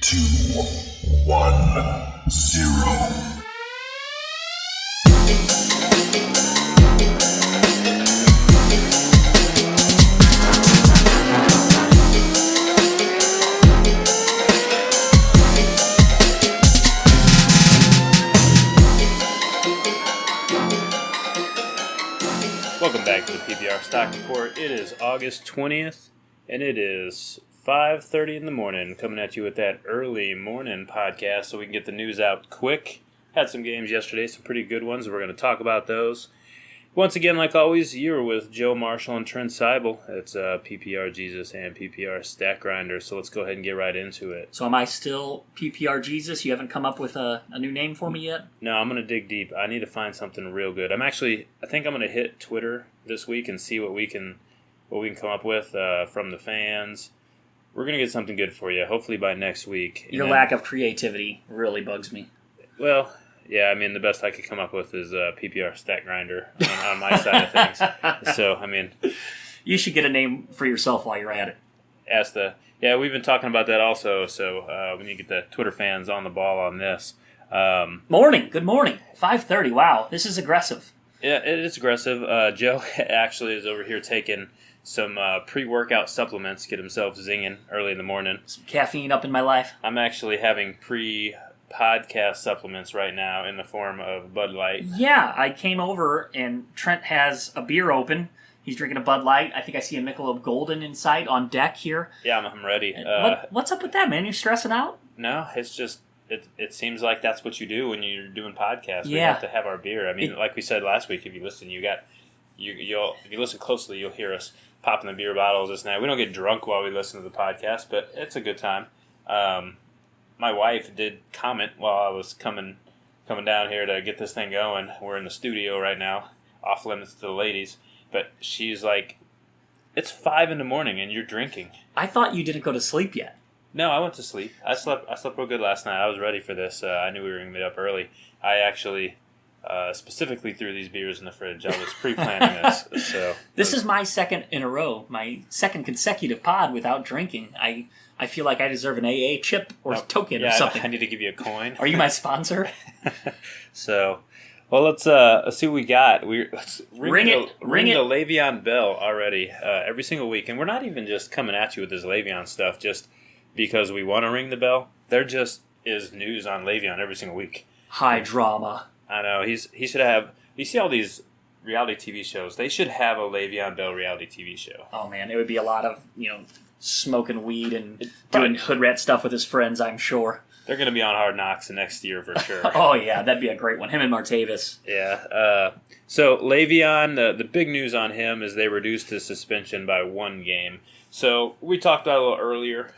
2, 1, 0. Welcome back to the PPR Stock Report. It is August 20th, and it is 5:30 in the morning, coming at you with that early morning podcast so we can get the news out quick. Had some games yesterday, some pretty good ones. We're going to talk about those. Once again, like always, you're with Joe Marshall and Trent Seibel. It's PPR Jesus and PPR Stack Grinder, so let's go ahead and get right into it. So am I still PPR Jesus? You haven't come up with a new name for me yet? No, I'm going to dig deep. I need to find something real good. I think I'm going to hit Twitter this week and see what we can come up with from the fans. We're going to get something good for you, hopefully by next week. Your lack of creativity really bugs me. Well, yeah, I mean, the best I could come up with is PPR Stack Grinder on my side of things. So, I mean... You should get a name for yourself while you're at it. Yeah, we've been talking about that also, so we need to get the Twitter fans on the ball on this. Good morning. 5:30, wow, this is aggressive. Yeah, it is aggressive. Joe actually is over here taking some pre-workout supplements, get himself zinging early in the morning. Some caffeine up in my life. I'm actually having podcast supplements right now in the form of Bud Light. Yeah, I came over and Trent has a beer open. He's drinking a Bud Light. I think I see a Michelob Golden in sight on deck here. Yeah, I'm ready. What's up with that, man? You stressing out? No, it's just it seems like that's what you do when you're doing podcasts. Yeah. We have to have our beer. I mean, like we said last week, if you listen, if you listen closely, you'll hear us popping the beer bottles this night. We don't get drunk while we listen to the podcast, but it's a good time. My wife did comment while I was coming down here to get this thing going. We're in the studio right now, off limits to the ladies. But she's like, it's 5 a.m. and you're drinking. I thought you didn't go to sleep yet. No, I went to sleep. I slept real good last night. I was ready for this. I knew we were going to be up early. I actually specifically threw these beers in the fridge. I was pre-planning this. So this is my second in a row, my second consecutive pod without drinking. I feel like I deserve an AA chip or token or something. I need to give you a coin. Are you my sponsor? So, well, let's see what we got. Let's ring the Le'Veon bell already every single week. And we're not even just coming at you with this Le'Veon stuff just because we want to ring the bell. There just is news on Le'Veon every single week. High drama. I know. He should have... You see all these reality TV shows. They should have a Le'Veon Bell reality TV show. Oh, man. It would be a lot of, smoking weed and doing hood rat stuff with his friends, I'm sure. They're going to be on Hard Knocks the next year for sure. Oh, yeah. That'd be a great one. Him and Martavis. Yeah. So, Le'Veon, the big news on him is they reduced his suspension by 1 game. So, we talked about it a little earlier.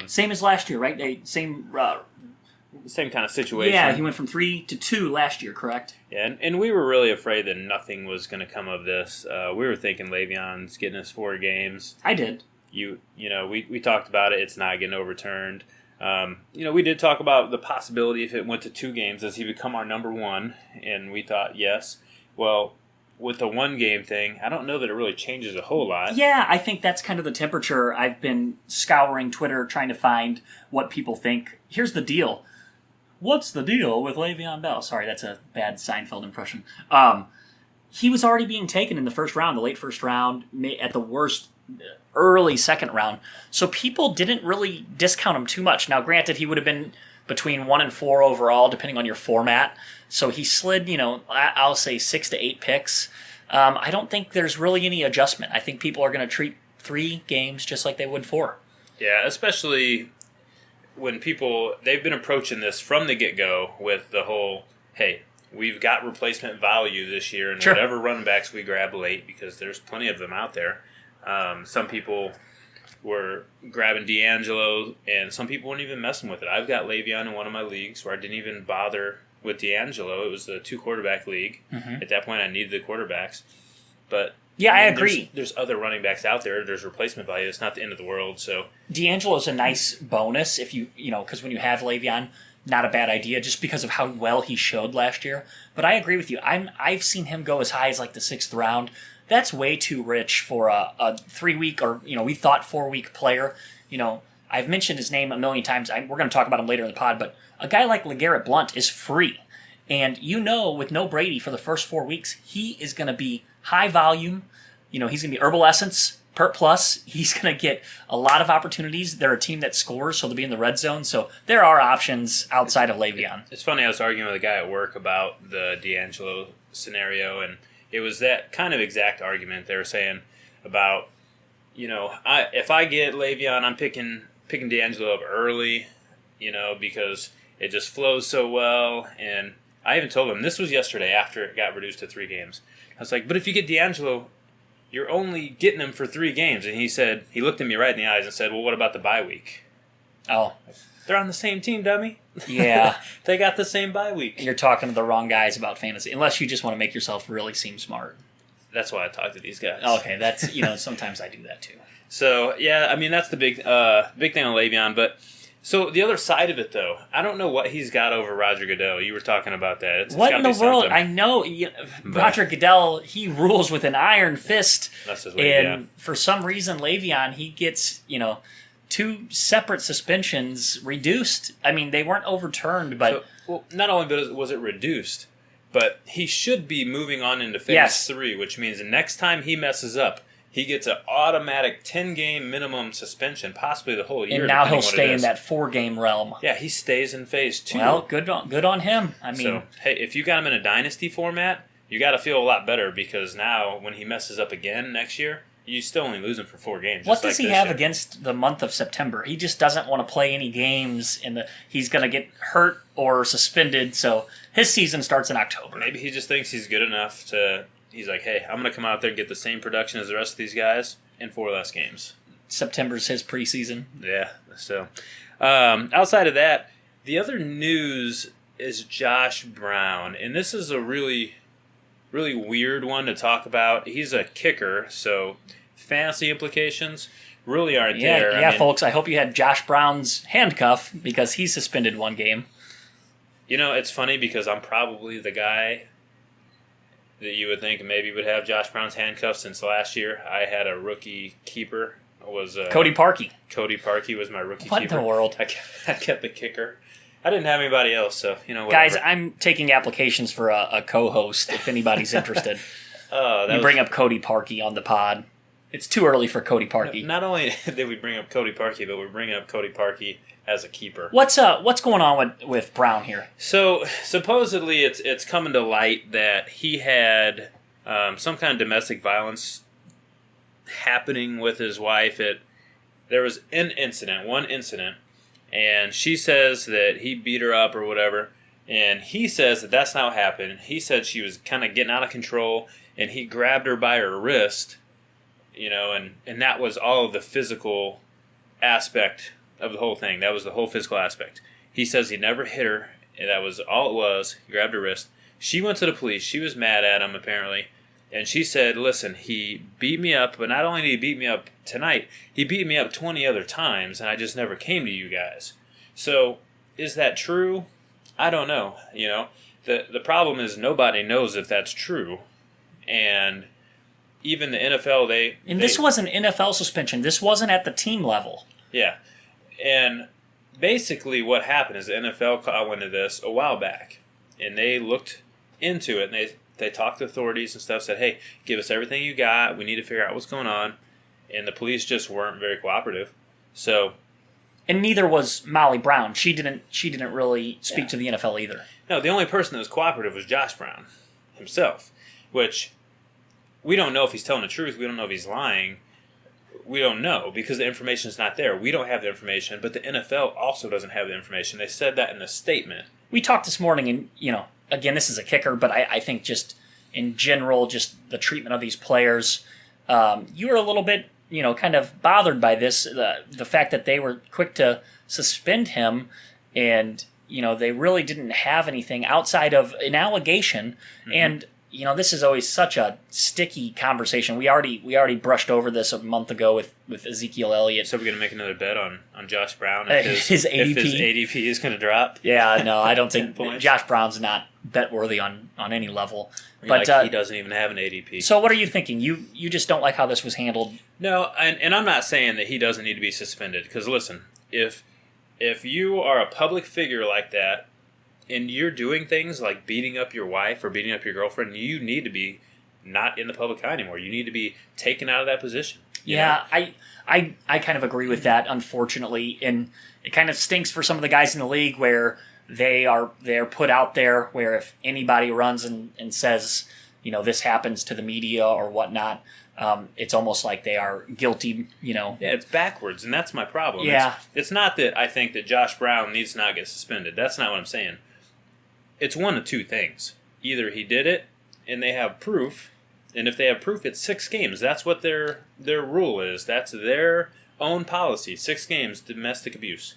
Same as last year, right? Same kind of situation. Yeah, he went from 3 to 2 last year, correct? Yeah, and we were really afraid that nothing was going to come of this. We were thinking Le'Veon's getting his 4 games. I did. We talked about it. It's not getting overturned. We did talk about the possibility if it went to 2 games, does he become our number 1? And we thought yes. Well, with the 1 game thing, I don't know that it really changes a whole lot. Yeah, I think that's kind of the temperature. I've been scouring Twitter trying to find what people think. Here's the deal. What's the deal with Le'Veon Bell? Sorry, that's a bad Seinfeld impression. He was already being taken in the first round, the late first round, at the worst, early second round. So people didn't really discount him too much. Now, granted, he would have been between 1 and 4 overall, depending on your format. So he slid, I'll say 6 to 8 picks. I don't think there's really any adjustment. I think people are going to treat 3 games just like they would 4. Yeah, especially when they've been approaching this from the get-go with the whole, hey, we've got replacement value this year, and whatever running backs we grab late, because there's plenty of them out there. Some people were grabbing D'Angelo, and some people weren't even messing with it. I've got Le'Veon in one of my leagues where I didn't even bother with D'Angelo. It was a 2-quarterback league. Mm-hmm. At that point, I needed the quarterbacks. But yeah, I agree. There's other running backs out there. There's replacement value. It's not the end of the world. So D'Angelo's a nice bonus if because when you have Le'Veon, not a bad idea just because of how well he showed last year. But I agree with you. I've seen him go as high as like the 6th round. That's way too rich for a 3-week or we thought 4-week player. I've mentioned his name a million times. We're going to talk about him later in the pod, but a guy like LeGarrette Blount is free. And with no Brady for the first 4 weeks, he is going to be high volume. He's going to be Herbal Essence, Pert Plus. He's going to get a lot of opportunities. They're a team that scores, so they'll be in the red zone. So there are options outside of Le'Veon. It's funny, I was arguing with a guy at work about the D'Angelo scenario, and it was that kind of exact argument they were saying about, if I get Le'Veon, I'm picking D'Angelo up early, because it just flows so well. And I even told him, this was yesterday after it got reduced to 3 games. I was like, but if you get D'Angelo, you're only getting him for 3 games. And he looked at me right in the eyes and said, well, what about the bye week? Oh. They're on the same team, dummy. Yeah. They got the same bye week. You're talking to the wrong guys about fantasy, unless you just want to make yourself really seem smart. That's why I talk to these guys. Okay, that's, sometimes I do that too. So, yeah, I mean, that's the big thing on Le'Veon. But, so the other side of it, though, I don't know what he's got over Roger Goodell. You were talking about that. What in the world? I know Roger Goodell, he rules with an iron fist. That's his way, and for some reason, Le'Veon, he gets, 2 separate suspensions reduced. I mean, they weren't overturned, but... not only was it reduced, but he should be moving on into phase 3, which means the next time he messes up, he gets an automatic 10-game minimum suspension, possibly the whole year. And now he'll stay in that 4-game realm. Yeah, he stays in phase 2. Well, good on him. I mean, so, hey, if you got him in a dynasty format, you got to feel a lot better, because now when he messes up again next year, you still only lose him for 4 games. What does he have against the month of September? He just doesn't want to play any games. He's going to get hurt or suspended, so his season starts in October. Maybe he just thinks he's good enough to... He's like, hey, I'm going to come out there and get the same production as the rest of these guys in 4 less games. September's his preseason. Yeah, so... outside of that, the other news is Josh Brown, and this is a really, really weird one to talk about. He's a kicker, so fantasy implications really aren't there. Yeah, folks, I hope you had Josh Brown's handcuff, because he's suspended 1 game. It's funny, because I'm probably the guy that you would think maybe would have Josh Brown's handcuffs since last year. I had a rookie keeper. Cody Parkey. Cody Parkey was my rookie keeper. What in the world? I kept the kicker. I didn't have anybody else, so, whatever. Guys, I'm taking applications for a co-host if anybody's interested. Bring up Cody Parkey on the pod. It's too early for Cody Parkey. Not only did we bring up Cody Parkey, but we're bringing up Cody Parkey as a keeper. What's going on with Brown here? So supposedly it's coming to light that he had some kind of domestic violence happening with his wife. There was one incident, and she says that he beat her up or whatever, and he says that that's not what happened. He said she was kind of getting out of control, and he grabbed her by her wrist, and that was all of the physical aspect of the whole thing. That was the whole physical aspect. He says he never hit her, and that was all it was. He grabbed her wrist. She went to the police. She was mad at him, apparently, and she said, listen, he beat me up, but not only did he beat me up tonight, he beat me up 20 other times, and I just never came to you guys. So, is that true? I don't know. The problem is nobody knows if that's true, and even the NFL, this was an NFL suspension. This wasn't at the team level. Yeah. And basically what happened is the NFL caught into this a while back, and they looked into it, and they talked to authorities and stuff, said, hey, give us everything you got. We need to figure out what's going on. And the police just weren't very cooperative. So... And neither was Molly Brown. She didn't really speak to the NFL either. No, the only person that was cooperative was Josh Brown himself, which we don't know if he's telling the truth. We don't know if he's lying. We don't know because the information is not there. We don't have the information, but the NFL also doesn't have the information. They said that in a statement. We talked this morning, and, again, this is a kicker, but I think just in general, just the treatment of these players, you were a little bit, kind of bothered by this, the fact that they were quick to suspend him, and, they really didn't have anything outside of an allegation, and... this is always such a sticky conversation. We already brushed over this a month ago with Ezekiel Elliott. So we're going to make another bet on Josh Brown if his ADP. If his ADP is going to drop. Yeah, no, I don't think Josh Brown's not bet worthy on any level. But he doesn't even have an ADP. So what are you thinking? You just don't like how this was handled? No, and I'm not saying that he doesn't need to be suspended because listen, if you are a public figure like that, and you're doing things like beating up your wife or beating up your girlfriend, you need to be not in the public eye anymore. You need to be taken out of that position. Yeah, I kind of agree with that, unfortunately, and it kind of stinks for some of the guys in the league where they're put out there where if anybody runs and says, this happens to the media or whatnot, it's almost like they are guilty, Yeah, it's backwards, and that's my problem. Yeah. It's not that I think that Josh Brown needs to not get suspended. That's not what I'm saying. It's one of two things. Either he did it, and they have proof, and if they have proof, it's 6 games. That's what their rule is. That's their own policy. 6 games, domestic abuse.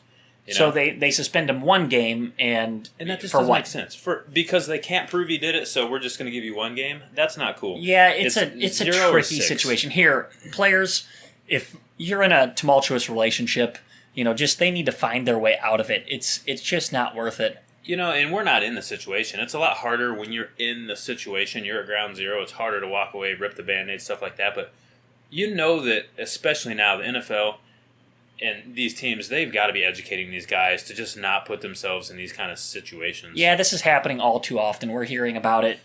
So they suspend him 1 game, and that just for doesn't what? make sense. Because they can't prove he did it, so we're just going to give you 1 game? That's not cool. Yeah, it's a 0 or tricky 6. situation. Here, players, if you're in a tumultuous relationship, just they need to find their way out of it. It's just not worth it. And we're not in the situation. It's a lot harder when you're in the situation. You're at ground zero. It's harder to walk away, rip the Band-Aid, stuff like that. But that, especially now, the NFL and these teams, they've got to be educating these guys to just not put themselves in these kind of situations. Yeah, this is happening all too often. We're hearing about it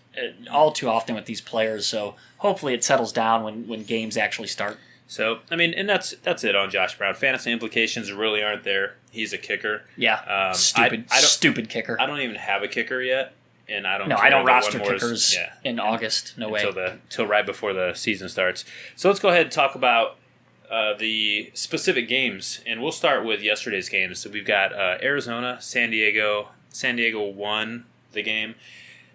all too often with these players. So hopefully it settles down when games actually start. So, and that's it on Josh Brown. Fantasy implications really aren't there. He's a kicker. Yeah, stupid kicker. I don't even have a kicker yet, and I don't. I don't roster kickers in August. No way. Until right before the season starts. So let's go ahead and talk about the specific games, and we'll start with yesterday's games. So we've got Arizona, San Diego. San Diego won the game,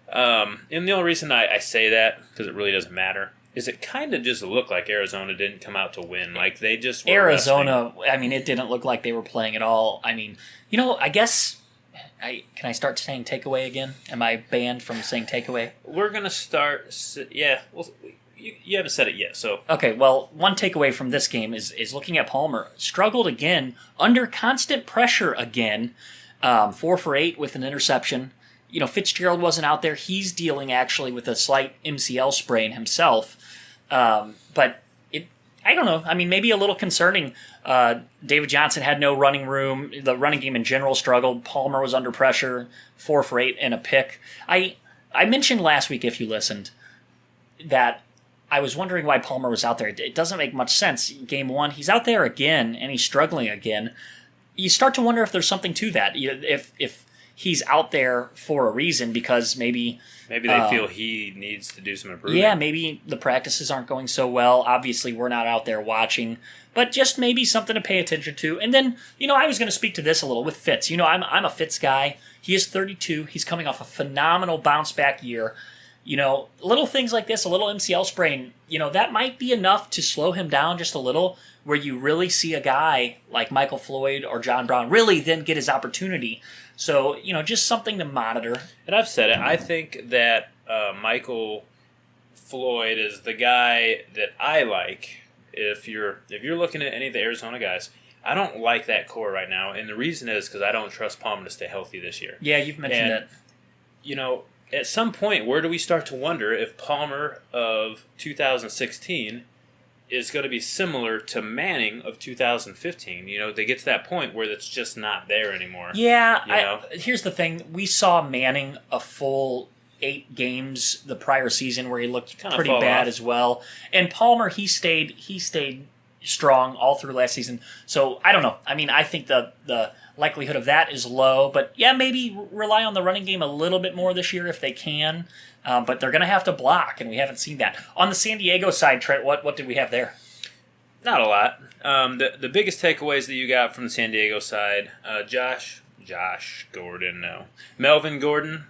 and the only reason I say that, because it really doesn't matter, is it kind of just looked like Arizona didn't come out to win. Like, they just were Arizona, resting. it didn't look like they were playing at all. I guess, can I start saying takeaway again? Am I banned from saying takeaway? We're going to start, well, you haven't said it yet, so. Okay, well, one takeaway from this game is looking at Palmer. Struggled again, under constant pressure again, 4 for 8 with an interception. Fitzgerald wasn't out there. He's dealing actually with a slight MCL sprain himself. But I don't know. Maybe a little concerning. David Johnson had no running room. The running game in general struggled. Palmer was under pressure, 4 for 8 and a pick. I mentioned last week, if you listened, that I was wondering why Palmer was out there. It doesn't make much sense. Game 1, he's out there again, and he's struggling again. You start to wonder if there's something to that. If he's out there for a reason, because maybe they feel he needs to do some improvement. Yeah, maybe the practices aren't going so well. Obviously, we're not out there watching, but just maybe something to pay attention to. And then, I was going to speak to this a little with Fitz. I'm a Fitz guy. He is 32. He's coming off a phenomenal bounce-back year. Little things like this, a little MCL sprain, that might be enough to slow him down just a little, where you really see a guy like Michael Floyd or John Brown really then get his opportunity. So, just something to monitor. And I've said it. I think that Michael Floyd is the guy that I like. If you're looking at any of the Arizona guys, I don't like that core right now. And the reason is because I don't trust Palmer to stay healthy this year. Yeah, you've mentioned that. At some point, where do we start to wonder if Palmer of 2016 is going to be similar to Manning of 2015? They get to that point where it's just not there anymore. Yeah, here's the thing. We saw Manning a full 8 games the prior season where he looked pretty bad as well. And Palmer, he stayed strong all through last season. So, I don't know. I think the likelihood of that is low. But, yeah, maybe rely on the running game a little bit more this year if they can. But they're going to have to block, and we haven't seen that. On the San Diego side, Trent, what did we have there? Not a lot. The biggest takeaways that you got from the San Diego side, Melvin Gordon,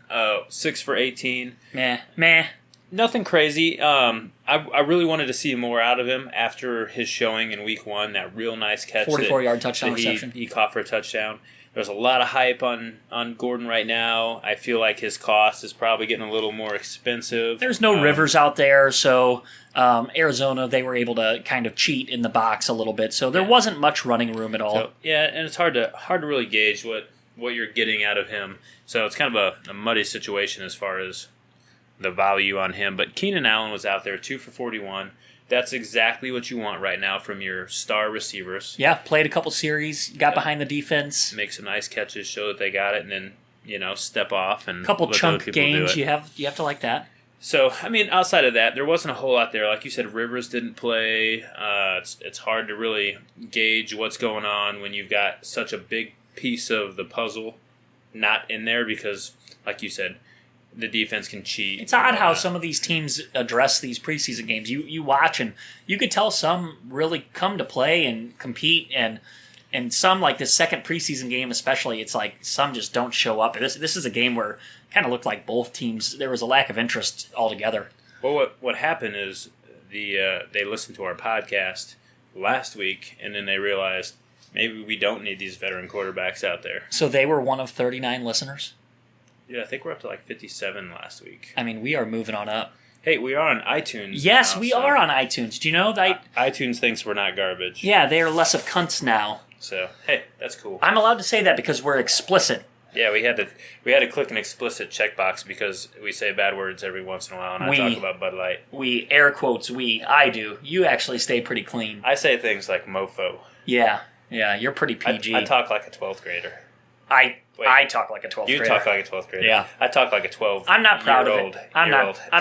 6 for 18. Meh. Nothing crazy. I really wanted to see more out of him after his showing in Week 1, that real nice catch. 44-yard touchdown reception. He caught for a touchdown. There's a lot of hype on Gordon right now. I feel like his cost is probably getting a little more expensive. There's no Rivers out there, so Arizona, they were able to kind of cheat in the box a little bit. So there wasn't much running room at all. So, and it's hard to really gauge what you're getting out of him. So it's kind of a muddy situation as far as the value on him. But Keenan Allen was out there, 2 for 41. That's exactly what you want right now from your star receivers. Yeah, played a couple series, got behind the defense. Make some nice catches, show that they got it, and then, step off and Couple let chunk other people games, do it. you have to like that. So, I mean, outside of that, there wasn't a whole lot there. Like you said, Rivers didn't play. It's hard to really gauge what's going on when you've got such a big piece of the puzzle not in there because, like you said, the defense can cheat. It's odd how some of these teams address these preseason games. You watch and you could tell some really come to play and compete, and some, like the second preseason game especially, it's like some just don't show up. This is a game where it kind of looked like both teams, there was a lack of interest altogether. Well, what happened is they listened to our podcast last week, and then they realized maybe we don't need these veteran quarterbacks out there. So they were one of 39 listeners? Yeah, I think we're up to like 57 last week. I mean, we are moving on up. Hey, we are on iTunes. Yes, now, we so are on iTunes. Do you know that? iTunes thinks we're not garbage. Yeah, they are less of cunts now. So, hey, that's cool. I'm allowed to say that because we're explicit. Yeah, we had to click an explicit checkbox because we say bad words every once in a while, and I talk about Bud Light. We, air quotes, I do. You actually stay pretty clean. I say things like mofo. Yeah, you're pretty PG. I talk like a 12th grader. I talk like a 12th grader. You talk like a 12th grader. Yeah. I talk like a 12. I'm not proud of it. I'm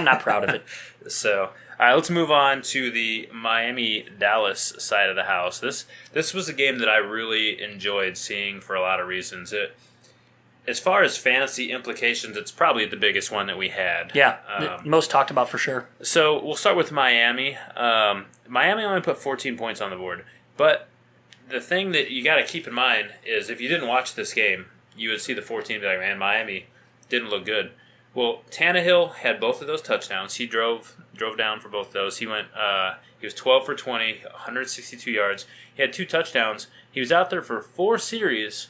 not proud of it. So, all right, let's move on to the Miami-Dallas side of the house. This was a game that I really enjoyed seeing for a lot of reasons. As far as fantasy implications, it's probably the biggest one that we had. Yeah, most talked about for sure. So we'll start with Miami. Miami only put 14 points on the board, but the thing that you got to keep in mind is if you didn't watch this game, you would see the 14 and be like, man, Miami didn't look good. Well, Tannehill had both of those touchdowns. He drove down for both of those. He was 12 for 20, 162 yards. He had 2 touchdowns. He was out there for 4 series,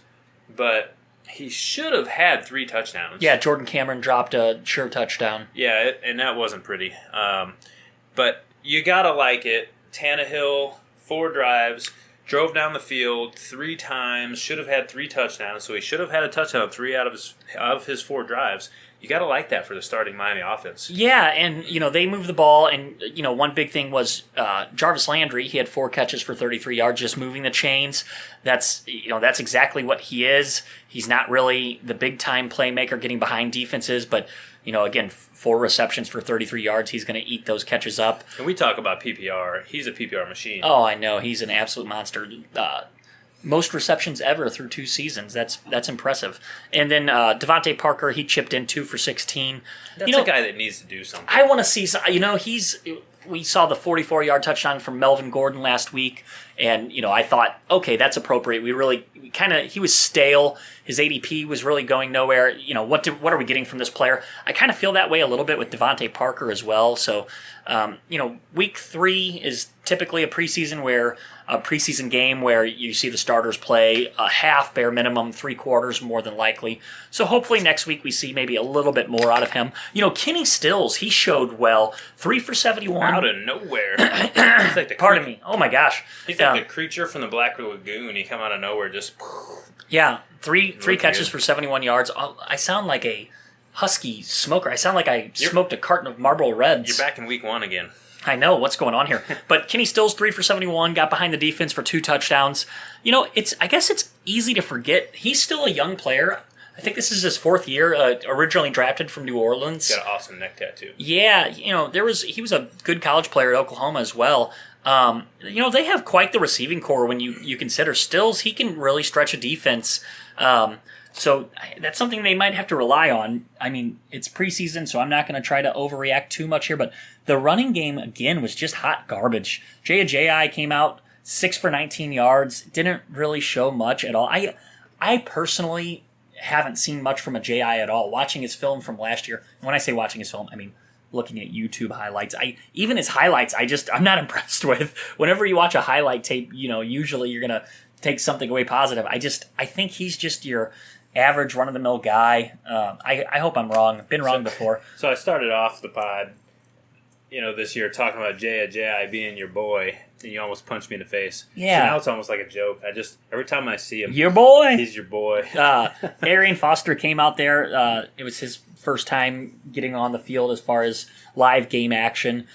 but he should have had 3 touchdowns. Yeah, Jordan Cameron dropped a sure touchdown. Yeah, and that wasn't pretty. But you got to like it. Tannehill, 4 drives, drove down the field 3 times, should have had 3 touchdowns, so he should have had a touchdown 3 out of his 4 drives. You got to like that for the starting Miami offense. Yeah, and they moved the ball, and one big thing was Jarvis Landry. He had 4 catches for 33 yards, just moving the chains. That's exactly what he is. He's not really the big time playmaker, getting behind defenses, but again, 4 receptions for 33 yards. He's going to eat those catches up. And we talk about PPR. He's a PPR machine. Oh, I know. He's an absolute monster. Most receptions ever through 2 seasons. That's impressive. And then Devontae Parker, he chipped in 2 for 16. That's a guy that needs to do something. I want to see. We saw the 44-yard touchdown from Melvin Gordon last week, and I thought, okay, that's appropriate. He was stale. His ADP was really going nowhere. What are we getting from this player? I kind of feel that way a little bit with Devontae Parker as well. So, week 3 is typically a preseason game where you see the starters play a half, bare minimum, 3/4 more than likely. So hopefully next week we see maybe a little bit more out of him. Kenny Stills, he showed well, 3 for 71. Out of nowhere. He's like Pardon me. Oh my gosh. He's like the creature from the Black Lagoon. He come out of nowhere, just. Yeah, three catches for 71 yards. I sound like a husky smoker. I sound like I smoked a carton of Marlboro Reds. You're back in week 1 again. I know what's going on here. But Kenny Stills, 3 for 71, got behind the defense for 2 touchdowns. I guess it's easy to forget. He's still a young player. I think this is his 4th year, originally drafted from New Orleans. Got an awesome neck tattoo. Yeah, he was a good college player at Oklahoma as well. They have quite the receiving core when you consider Stills. He can really stretch a defense. So that's something they might have to rely on. I mean, it's preseason, so I'm not going to try to overreact too much here, but the running game, again, was just hot garbage. Jay Ajayi came out 6 for 19 yards, didn't really show much at all. I personally haven't seen much from Ajayi at all. Watching his film from last year, and when I say watching his film, I mean looking at YouTube highlights. Even his highlights, I'm not impressed with. Whenever you watch a highlight tape, usually you're going to take something away positive. I think he's just your average run-of-the-mill guy. I hope I'm wrong. I've been wrong before. So I started off the pod, this year talking about Jay Ajayi being your boy, and you almost punched me in the face. Yeah. So now it's almost like a joke. Every time I see him, your boy. He's your boy. Arian Foster came out there. It was his first time getting on the field as far as live game action.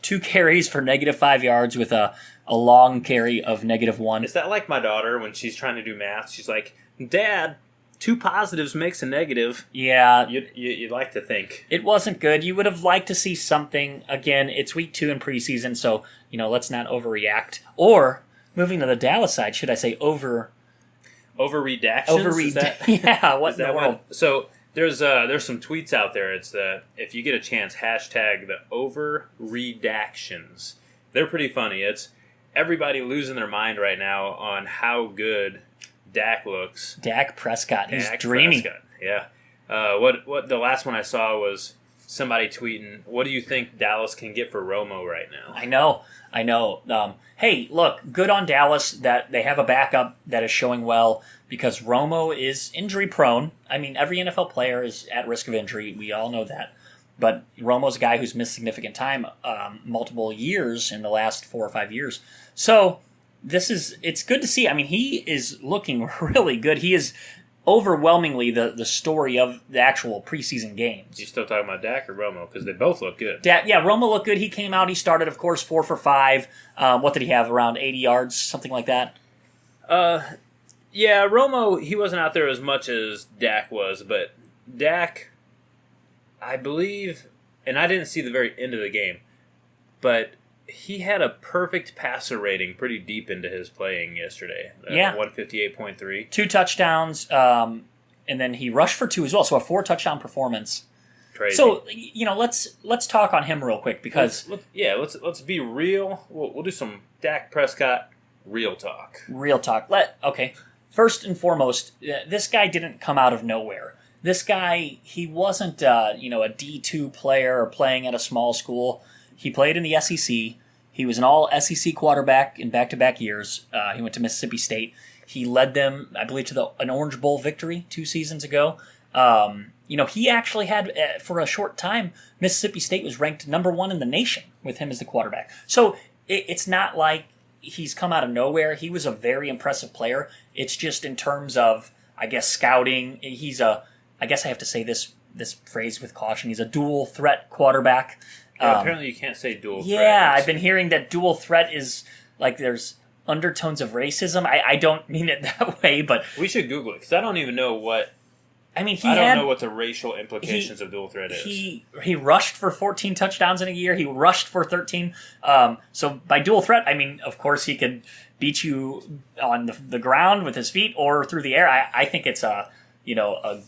2 carries for -5 yards with a long carry of -1. Is that like my daughter when she's trying to do math? She's like, Dad, 2 positives makes a negative. Yeah. You'd like to think. It wasn't good. You would have liked to see something. Again, it's week 2 in preseason, so, let's not overreact. Or, moving to the Dallas side, should I say Overreactions? Yeah, what in the world? So, there's some tweets out there. It's if you get a chance, hashtag the overreactions. They're pretty funny. It's everybody losing their mind right now on how good Dak looks. Dak Prescott. He's dreamy. Prescott, yeah. What the last one I saw was somebody tweeting, what do you think Dallas can get for Romo right now? I know. Hey, look, good on Dallas that they have a backup that is showing well because Romo is injury prone. I mean, every NFL player is at risk of injury. We all know that. But Romo's a guy who's missed significant time, multiple years in the last 4 or 5 years. So it's good to see. I mean, he is looking really good. He is overwhelmingly the story of the actual preseason games. You still talking about Dak or Romo? Because they both look good. Romo looked good. He came out. He started, of course, 4 for 5. What did he have? Around 80 yards, something like that? Yeah, Romo, he wasn't out there as much as Dak was. But Dak, I believe, and I didn't see the very end of the game, but he had a perfect passer rating pretty deep into his playing yesterday. 158.3. 2 touchdowns, and then he rushed for 2 as well, so a 4-touchdown performance. Crazy. So, let's talk on him real quick because... Let's be real. We'll do some Dak Prescott real talk. Real talk. Okay. First and foremost, this guy didn't come out of nowhere. This guy, he wasn't a D2 player or playing at a small school. He played in the SEC. He was an all-SEC quarterback in back-to-back years. He went to Mississippi State. He led them, I believe, to an Orange Bowl victory 2 seasons ago. He actually had, for a short time, Mississippi State was ranked number 1 in the nation with him as the quarterback. So it's not like he's come out of nowhere. He was a very impressive player. It's just in terms of, I guess, scouting. I guess I have to say this phrase with caution. He's a dual-threat quarterback. Apparently you can't say dual threat. Yeah, I've been hearing that dual threat is like there's undertones of racism. I don't mean it that way, but... We should Google it, because I don't even know what... I mean, I don't know what the racial implications of dual threat is. He rushed for 14 touchdowns in a year. He rushed for 13. So by dual threat, I mean, of course, he could beat you on the ground with his feet or through the air. I think it's a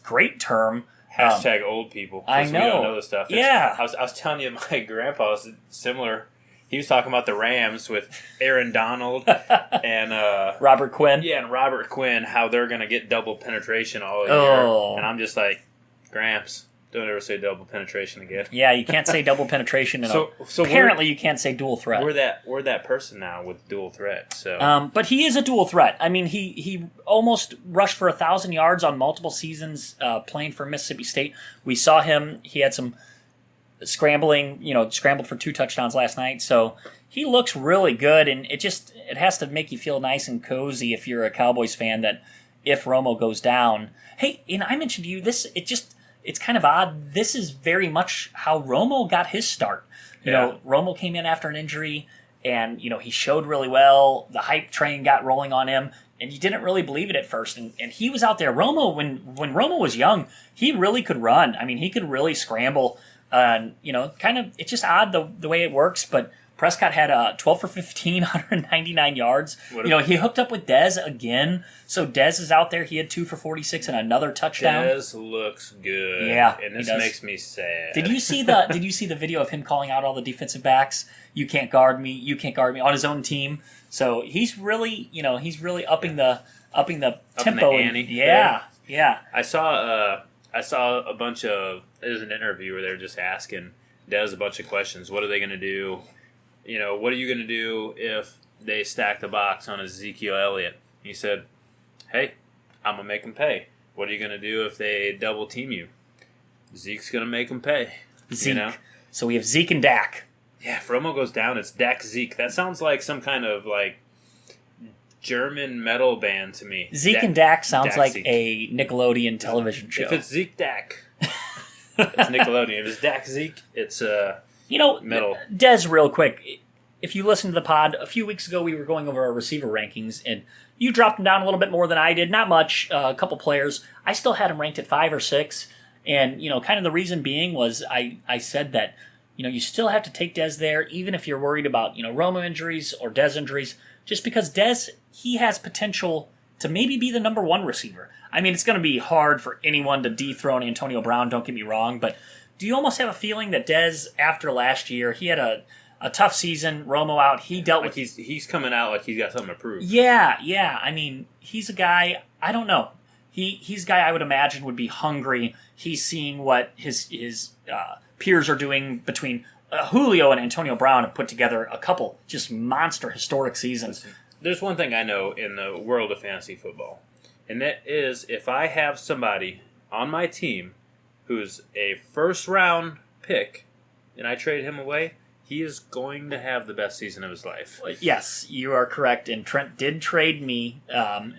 great term. Hashtag old people. I know. We don't know this stuff. Yeah. I was telling you, my grandpa was similar. He was talking about the Rams with Aaron Donald and Robert Quinn. Yeah, and Robert Quinn, how they're going to get double penetration all year. And I'm just like, Gramps, don't ever say double penetration again. Yeah, you can't say double penetration. So apparently you can't say dual threat. We're that person now with dual threat. So, but he is a dual threat. I mean, he almost rushed for 1,000 yards on multiple seasons playing for Mississippi State. We saw him. He had some scrambled for 2 touchdowns last night. So he looks really good, and it has to make you feel nice and cozy if you're a Cowboys fan that if Romo goes down. Hey, and I mentioned to you this. It's kind of odd. This is very much how Romo got his start. Romo came in after an injury, and he showed really well. The hype train got rolling on him, and you didn't really believe it at first. And he was out there. Romo, when Romo was young, he really could run. I mean, he could really scramble. It's just odd the way it works, but Prescott had 12 for 15, 199 yards. He hooked up with Dez again. So Dez is out there. He had 2 for 46 and another touchdown. Dez looks good. Yeah, and this makes me sad. Did you see the video of him calling out all the defensive backs? You can't guard me. You can't guard me on his own team. So he's really upping the tempo. Yeah. I saw a bunch of. There's an interview where they're just asking Dez a bunch of questions. What are they going to do? What are you going to do if they stack the box on Ezekiel Elliott? He said, hey, I'm going to make them pay. What are you going to do if they double team you? Zeke's going to make them pay. Zeke. So we have Zeke and Dak. Yeah, if Romo goes down, it's Dak Zeke. That sounds like some kind of German metal band to me. Zeke and Dak sounds like Zeke. A Nickelodeon television show. If it's Zeke Dak. It's Nickelodeon. If it's Dak Zeke, it's metal. Des, real quick, if you listen to the pod, a few weeks ago we were going over our receiver rankings, and you dropped them down a little bit more than I did. Not much, a couple players. I still had them ranked at 5 or 6, and kind of the reason being was I said that you still have to take Des there, even if you're worried about Romo injuries or Des injuries, just because Des, he has potential to maybe be the number 1 receiver. I mean, it's going to be hard for anyone to dethrone Antonio Brown, don't get me wrong, but do you almost have a feeling that Des, after last year, he had a tough season, Romo out, he dealt with... He's coming out like he's got something to prove. Yeah. I mean, he's a guy, I don't know. He's a guy I would imagine would be hungry. He's seeing what his peers are doing between Julio and Antonio Brown have put together a couple just monster historic seasons. There's one thing I know in the world of fantasy football, and that is if I have somebody on my team who's a first-round pick and I trade him away, he is going to have the best season of his life. Yes, you are correct. And Trent did trade me,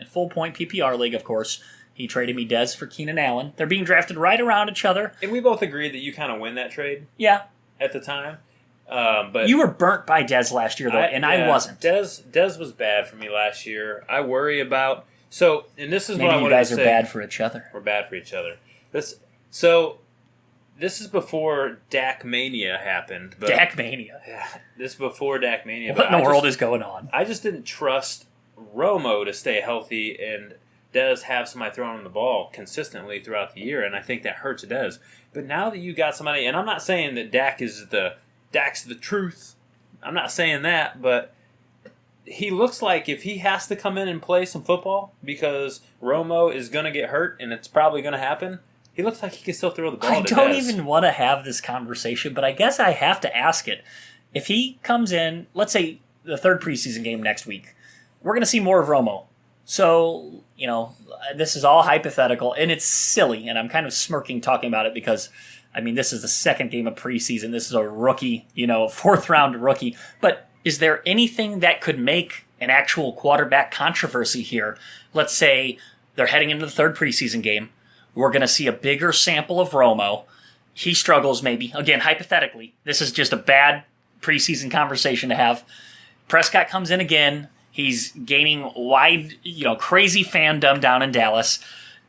full-point PPR league, of course. He traded me Des for Keenan Allen. They're being drafted right around each other. And we both agreed that you kind of win that trade. Yeah. At the time. But you were burnt by Des last year, though, I wasn't. Des was bad for me last year. I worry about... So, and this is Maybe what I wanted to say. you guys are bad for each other. We're bad for each other. This is before DakMania happened. But, DakMania? Yeah, this is before DakMania. What in the world is going on? I just didn't trust Romo to stay healthy and Des have somebody throwing him the ball consistently throughout the year, and I think that hurts Des. But now that you got somebody, and I'm not saying that Dak's the truth. I'm not saying that, but he looks like if he has to come in and play some football because Romo is going to get hurt, and it's probably going to happen, he looks like he can still throw the ball to Des. I don't even want to have this conversation, but I guess I have to ask it. If he comes in, let's say the 3rd preseason game next week, we're going to see more of Romo. So, this is all hypothetical, and it's silly, and I'm kind of smirking talking about it because, this is the 2nd game of preseason. This is a rookie, a 4th-round rookie. But is there anything that could make an actual quarterback controversy here? Let's say they're heading into the 3rd preseason game. We're going to see a bigger sample of Romo. He struggles maybe. Again, hypothetically, this is just a bad preseason conversation to have. Prescott comes in again. He's gaining wide, crazy fandom down in Dallas.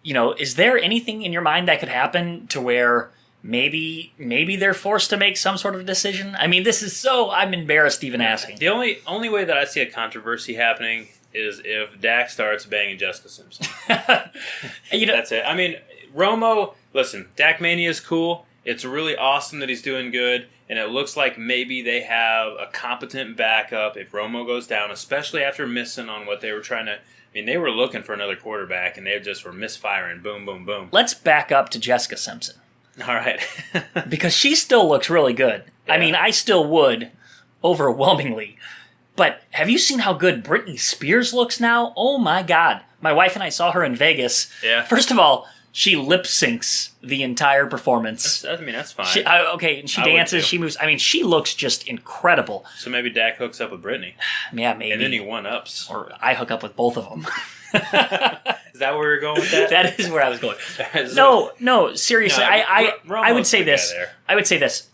Is there anything in your mind that could happen to where maybe they're forced to make some sort of decision? This is I'm embarrassed even asking. The only way that I see a controversy happening is if Dak starts banging Jessica Simpson. That's it. Romo, listen, DakMania is cool. It's really awesome that he's doing good. And it looks like maybe they have a competent backup if Romo goes down, especially after missing on what they were trying to... they were looking for another quarterback, and they just were misfiring. Boom, boom, boom. Let's back up to Jessica Simpson. All right. Because she still looks really good. Yeah. I still would, overwhelmingly. But have you seen how good Britney Spears looks now? Oh, my God. My wife and I saw her in Vegas. Yeah. First of all... She lip syncs the entire performance. That's fine. She dances, she moves. She looks just incredible. So maybe Dak hooks up with Brittany. Yeah, maybe. And then he one-ups. Or I hook up with both of them. Is that where you're going with that? That is where I was going. No, seriously. I would say this.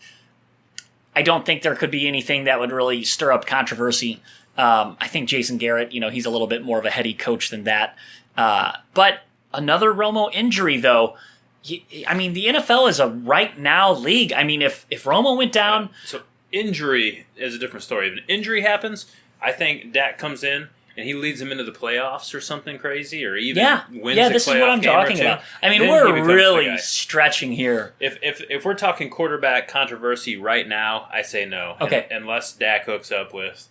I don't think there could be anything that would really stir up controversy. I think Jason Garrett, he's a little bit more of a heady coach than that. But... Another Romo injury, though. The NFL is a right-now league. If Romo went down... So injury is a different story. If an injury happens, I think Dak comes in and he leads them into the playoffs or something crazy, or even wins a playoff this is what I'm talking about. We're really stretching here. If we're talking quarterback controversy right now, I say no. Okay. Unless Dak hooks up with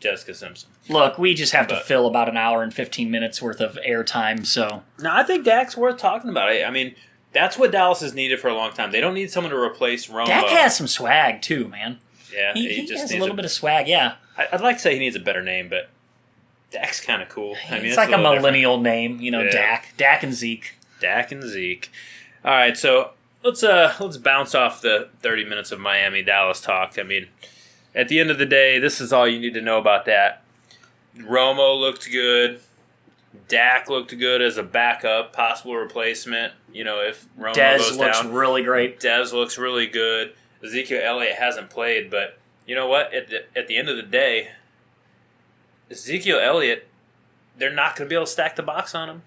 Jessica Simpson. Look, we just have to fill about an hour and 15 minutes worth of airtime, so... No, I think Dak's worth talking about. That's what Dallas has needed for a long time. They don't need someone to replace Romo. Dak has some swag, too, man. Yeah, he just has a little bit of swag, yeah. I'd like to say he needs a better name, but Dak's kind of cool. It's like a millennial name, Dak. Dak and Zeke. Dak and Zeke. All right, so let's bounce off the 30 minutes of Miami-Dallas talk. At the end of the day, this is all you need to know about that. Romo looked good. Dak looked good as a backup, possible replacement. If Romo Dez goes looks down, really great. Dez looks really good. Ezekiel Elliott hasn't played, but you know what? At the end of the day, Ezekiel Elliott, they're not going to be able to stack the box on him.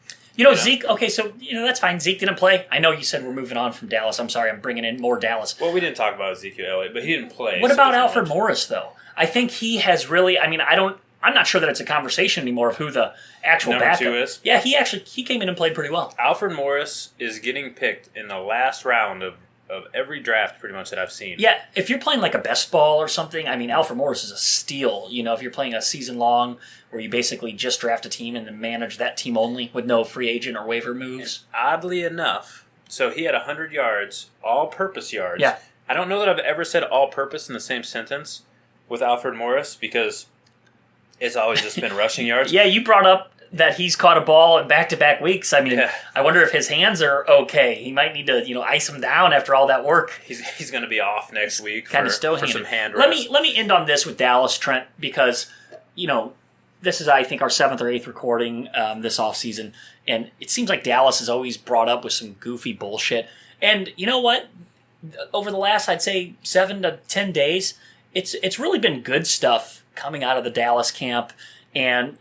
Zeke, okay, so, that's fine. Zeke didn't play. I know you said we're moving on from Dallas. I'm sorry, I'm bringing in more Dallas. Well, we didn't talk about Ezekiel Elliott, but he didn't play. What about Alfred Morris, though? I think he has really, I'm not sure that it's a conversation anymore of who the actual Number backup 2 is. Yeah, he came in and played pretty well. Alfred Morris is getting picked in the last round of every draft pretty much that I've seen. Yeah, if you're playing like a best ball or something, Alfred Morris is a steal. If you're playing a season long where you basically just draft a team and then manage that team only with no free agent or waiver moves. And oddly enough, so he had 100 yards, all-purpose yards. Yeah. I don't know that I've ever said all-purpose in the same sentence with Alfred Morris because it's always just been rushing yards. Yeah, you brought up that he's caught a ball in back-to-back weeks. Yeah. I wonder if his hands are okay. He might need to, ice him down after all that work. He's going to be off next week for some hand rest. Let me end on this with Dallas, Trent, because, this is, I think, our 7th or 8th recording this offseason, and it seems like Dallas is always brought up with some goofy bullshit. And you know what? Over the last, I'd say, 7 to 10 days, it's really been good stuff coming out of the Dallas camp. And,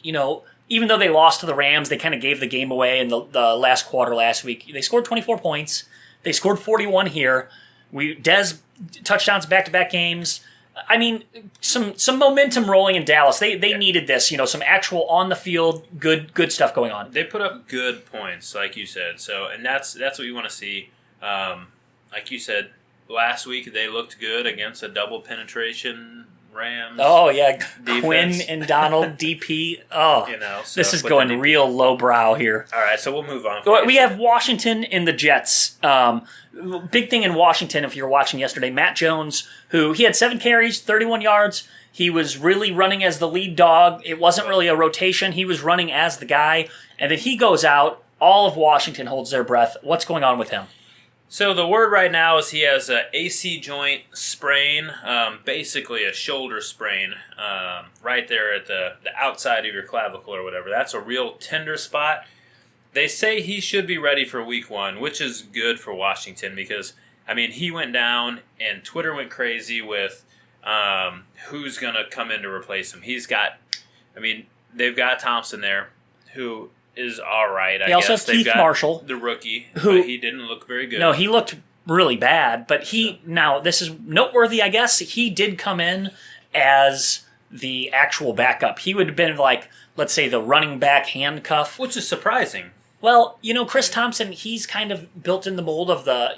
even though they lost to the Rams, they kind of gave the game away in the last quarter last week. They scored 24 points. They scored 41 here. Dez touchdowns back-to-back games. Some momentum rolling in Dallas. They needed this, some actual on-the-field good stuff going on. They put up good points, like you said. So, and that's what you want to see. Like you said, last week they looked good against a double penetration Rams. Oh, yeah. Defense. Quinn and Donald, DP. Oh, so this is going real lowbrow here. All right, so we'll move on. We have Washington and the Jets. Big thing in Washington, if you were watching yesterday, Matt Jones, he had 7 carries, 31 yards. He was really running as the lead dog. It wasn't really a rotation. He was running as the guy. And then he goes out. All of Washington holds their breath. What's going on with him? So the word right now is he has an AC joint sprain, basically a shoulder sprain, right there at the outside of your clavicle or whatever. That's a real tender spot. They say he should be ready for week 1, which is good for Washington because, he went down and Twitter went crazy with who's going to come in to replace him. They've got Thompson there who is all right, I guess. They also have Keith Marshall. The rookie, but he didn't look very good. No, he looked really bad, but now this is noteworthy, I guess. He did come in as the actual backup. He would have been like, let's say, the running back handcuff. Which is surprising. Well, Chris Thompson, he's kind of built in the mold of the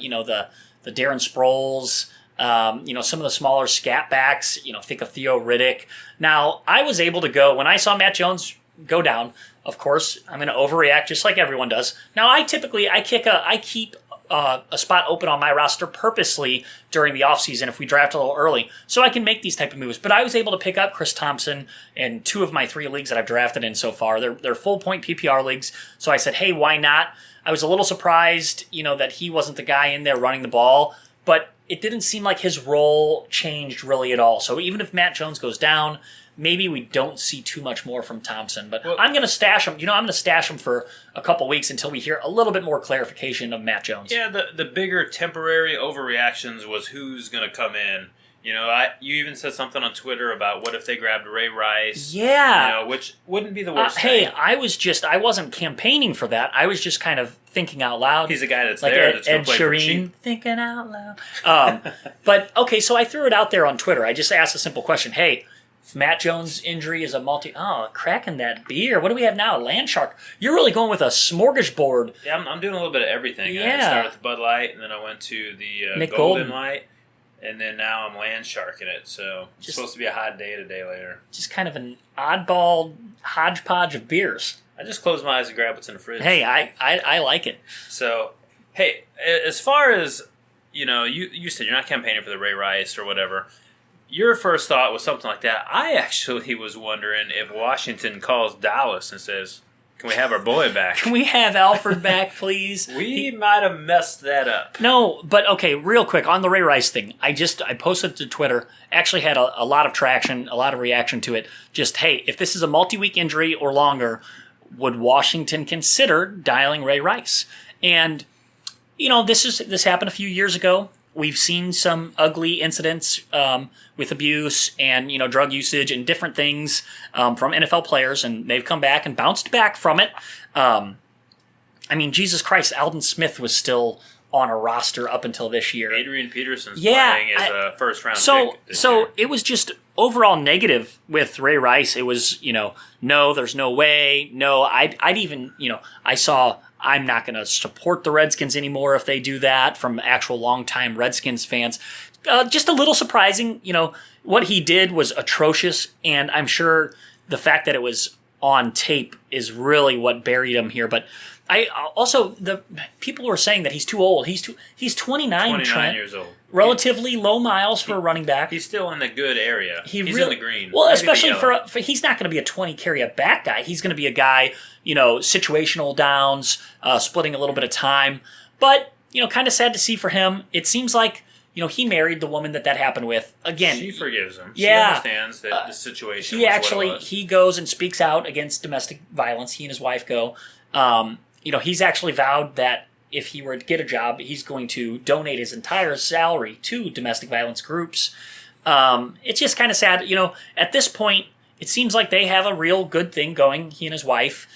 Darren Sproles, some of the smaller scat backs, think of Theo Riddick. Now, I was able to go, when I saw Matt Jones go down, of course, I'm going to overreact just like everyone does. Now, I keep a spot open on my roster purposely during the offseason if we draft a little early, so I can make these type of moves. But I was able to pick up Chris Thompson in 2 of my 3 leagues that I've drafted in so far. They're full-point PPR leagues, so I said, hey, why not? I was a little surprised, that he wasn't the guy in there running the ball, but it didn't seem like his role changed really at all. So even if Matt Jones goes down, maybe we don't see too much more from Thompson, but I'm going to stash him. I'm going to stash him for a couple weeks until we hear a little bit more clarification of Matt Jones. Yeah, the bigger temporary overreactions was who's going to come in. You even said something on Twitter about what if they grabbed Ray Rice. Yeah. Which wouldn't be the worst thing. Hey, I wasn't campaigning for that. I was just kind of thinking out loud. He's a guy that's like there that's going Ed to play for Sheeran, cheap. thinking out loud. But, okay, so I threw it out there on Twitter. I just asked a simple question. Hey, if Matt Jones' injury is cracking that beer. What do we have now? Land Shark. You're really going with a smorgasbord. Yeah, I'm doing a little bit of everything. Yeah. I started with the Bud Light, and then I went to the Golden Light, and then now I'm Land Sharking it. So it's supposed to be a hot day today later. Just kind of an oddball hodgepodge of beers. I just close my eyes and grab what's in the fridge. Hey, I like it. So, hey, as far as, you said you're not campaigning for the Ray Rice or whatever. Your first thought was something like that. I actually was wondering if Washington calls Dallas and says, can we have our boy back? Can we have Alfred back, please? We might have messed that up. No, but okay, real quick, on the Ray Rice thing, I posted to Twitter, actually had a lot of traction, a lot of reaction to it. Just, hey, if this is a multi-week injury or longer, would Washington consider dialing Ray Rice? And, this happened a few years ago. We've seen some ugly incidents with abuse and, drug usage and different things from NFL players, and they've come back and bounced back from it. Jesus Christ, Alden Smith was still on a roster up until this year. Adrian Peterson's playing as a first-round pick. So it was just overall negative with Ray Rice. It was, no, there's no way. No, I'd even, I saw I'm not going to support the Redskins anymore if they do that from actual longtime Redskins fans. Just a little surprising. What he did was atrocious, and I'm sure the fact that it was on tape is really what buried him here. But I also, the people were saying that he's too old. He's 29. 29 years old. Relatively low miles for a running back. He's still in the good area. He's in the green. Well, especially for he's not going to be a 20 carry a back guy. He's going to be a guy, situational downs, splitting a little bit of time. But, kind of sad to see for him. It seems like, he married the woman that happened with. Again, she forgives him. Yeah, she understands that the situation. He goes and speaks out against domestic violence. He and his wife go. He's actually vowed that if he were to get a job, he's going to donate his entire salary to domestic violence groups. It's just kind of sad. At this point, it seems like they have a real good thing going, he and his wife.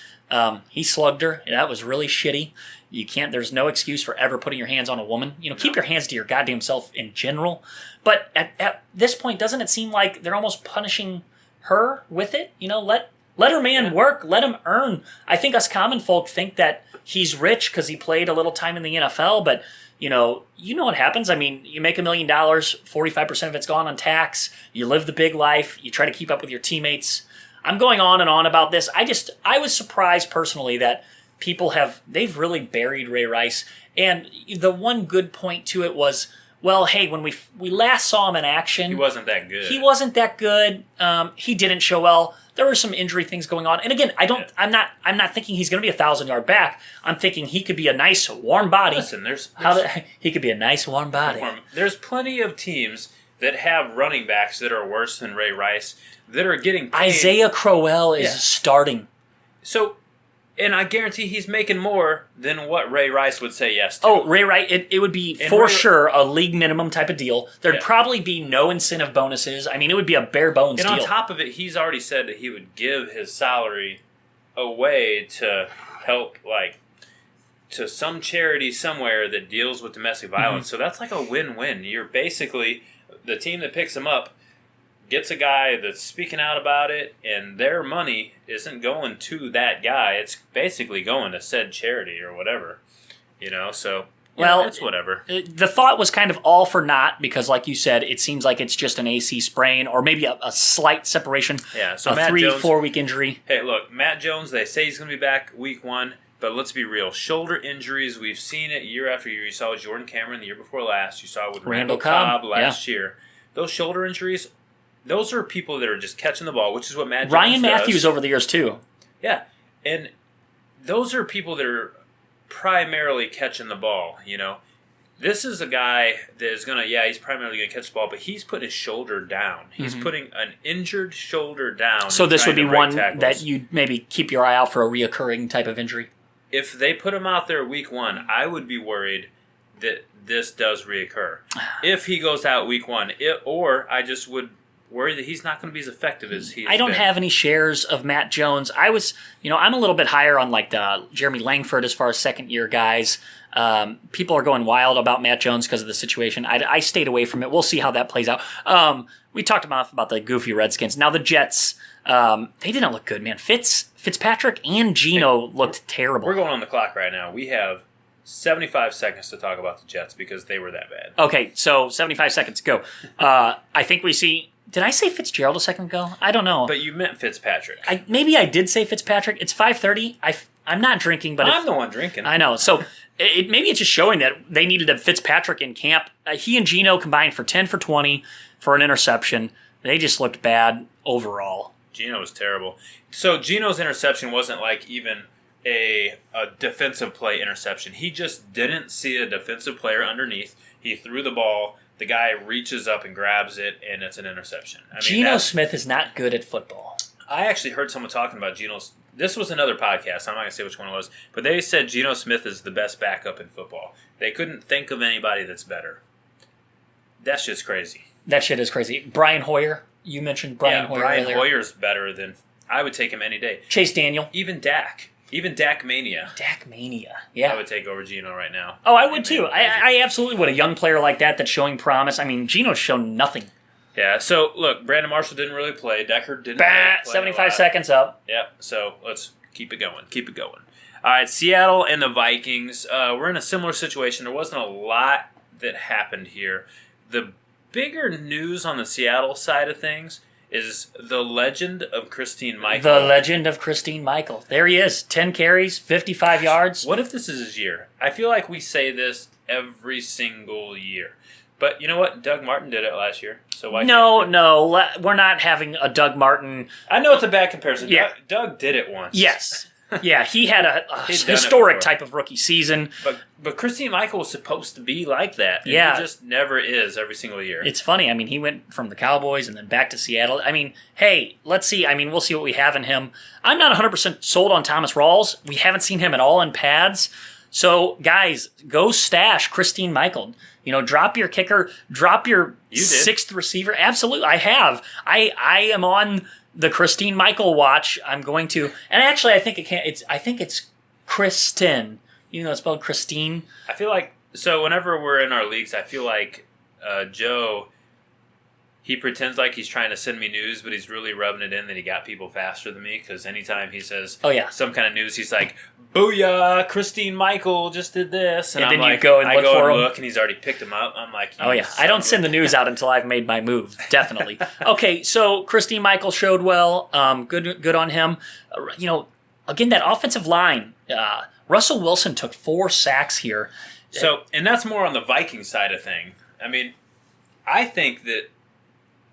He slugged her, and that was really shitty. There's no excuse for ever putting your hands on a woman. Keep your hands to your goddamn self in general. But at this point, doesn't it seem like they're almost punishing her with it? Let her man work. Let him earn. I think us common folk think that he's rich because he played a little time in the NFL, but you know what happens. You make $1 million, 45% of it's gone on tax. You live the big life. You try to keep up with your teammates. I'm going on and on about this. I was surprised personally that they've really buried Ray Rice. And the one good point to it was, well, hey, when we last saw him in action, he wasn't that good. He didn't show well. There were some injury things going on. And again, I'm not thinking he's going to be a 1,000-yard back. I'm thinking he could be a nice warm body. Listen, he could be a nice warm body. There's plenty of teams that have running backs that are worse than Ray Rice that are getting paid. Isaiah Crowell is starting. So, and I guarantee he's making more than what Ray Rice would say yes to. Oh, Ray Rice, it would be sure a league minimum type of deal. There'd probably be no incentive bonuses. It would be a bare bones deal. And on top of it, he's already said that he would give his salary away to help, to some charity somewhere that deals with domestic violence. Mm-hmm. So that's like a win-win. You're basically, the team that picks him up gets a guy that's speaking out about it, and their money isn't going to that guy. It's basically going to said charity or whatever, so it's whatever. The thought was kind of all for naught because, like you said, it seems like it's just an AC sprain or maybe a slight separation. Yeah, so a 3-4 week injury. Hey, look, Matt Jones, they say he's going to be back week 1, but let's be real. Shoulder injuries, we've seen it year after year. You saw with Jordan Cameron the year before last. You saw it with Randall Cobb last year. Those shoulder injuries, those are people that are just catching the ball, which is what Matt Jones Ryan does. Matthews over the years, too. Yeah, and those are people that are primarily catching the ball, This is a guy that is going to, he's primarily going to catch the ball, but he's putting his shoulder down. He's putting an injured shoulder down. So this would be one that you'd maybe keep your eye out for a reoccurring type of injury? If they put him out there week 1, I would be worried that this does reoccur. If he goes out week 1, or I just would worry that he's not going to be as effective as he has I don't been. have any shares of Matt Jones. I'm a little bit higher on the Jeremy Langford as far as second-year guys. People are going wild about Matt Jones because of the situation. I stayed away from it. We'll see how that plays out. We talked about the goofy Redskins. Now the Jets, they didn't look good, man. Fitzpatrick and Geno looked terrible. We're going on the clock right now. We have 75 seconds to talk about the Jets because they were that bad. Okay, so 75 seconds, go. I think we see... Did I say Fitzgerald a second ago? I don't know. But you meant Fitzpatrick. Maybe I did say Fitzpatrick. It's 5:30. I'm not drinking, but I'm the one drinking. I know. So maybe it's just showing that they needed a Fitzpatrick in camp. He and Geno combined for 10 for 20 for an interception. They just looked bad overall. Geno was terrible. So Geno's interception wasn't even a defensive play interception. He just didn't see a defensive player underneath. He threw the ball. The guy reaches up and grabs it, and it's an interception. Geno Smith is not good at football. I actually heard someone talking about Geno. This was another podcast. I'm not going to say which one it was. But they said Geno Smith is the best backup in football. They couldn't think of anybody that's better. That's just crazy. That shit is crazy. Brian Hoyer. You mentioned Brian Hoyer Brian earlier. Hoyer's better than... I would take him any day. Chase Daniel. Even Dak. Even DakMania. DakMania. Yeah. I would take over Geno right now. Oh, I would too. I absolutely would. A young player like that that's showing promise. I mean, Geno's shown nothing. Yeah, so look, Brandon Marshall didn't really play. Decker didn't really play 75 seconds up. Yep, so let's keep it going. Keep it going. All right, Seattle and the Vikings. We're in a similar situation. There wasn't a lot that happened here. The bigger news on the Seattle side of things is the legend of Christine Michael. The legend of Christine Michael. There he is. 10 carries, 55 yards. What if this is his year? I feel like we say this every single year. But you know what? Doug Martin did it last year. So why No. We're not having a Doug Martin. I know it's a bad comparison. Yeah. Doug did it once. Yes. Yeah, he had a historic type of rookie season. But Christine Michael was supposed to be like that. And Yeah. he just never is every single year. It's funny. I mean, he went from the Cowboys and then back to Seattle. I mean, hey, let's see. I mean, we'll see what we have in him. I'm not 100% sold on Thomas Rawls. We haven't seen him at all in pads. So, guys, go stash Christine Michael. You know, drop your kicker, drop your sixth receiver. Absolutely, I have. I am on the Christine Michael watch. I'm going to, and actually, I think it's Kristen. You know, it's spelled Christine. I feel like whenever we're in our leagues, I feel like Joe. He pretends like he's trying to send me news, but he's really rubbing it in that he got people faster than me. Because anytime he says some kind of news, he's like, "Booyah! Christine Michael just did this," and I'm then like, you go and look for him. Look, and he's already picked him up. I'm like, oh yeah, I don't send the news out until I've made my move. Definitely. Okay, so Christine Michael showed well. Good on him. You know, again, that offensive line. Russell Wilson took 4 sacks here. So, and that's more on the Viking side of thing. I mean, I think that.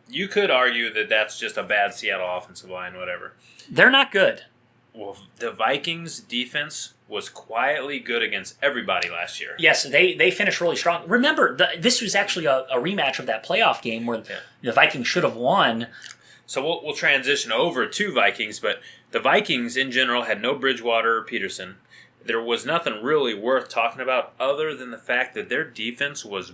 You could argue that that's just a bad Seattle offensive line, whatever. They're not good. Well, the Vikings' defense was quietly good against everybody last year. Yes, they finished really strong. Remember, this was actually a rematch of that playoff game where the Vikings should have won. So we'll transition over to Vikings, but the Vikings in general had no Bridgewater or Peterson. There was nothing really worth talking about other than the fact that their defense was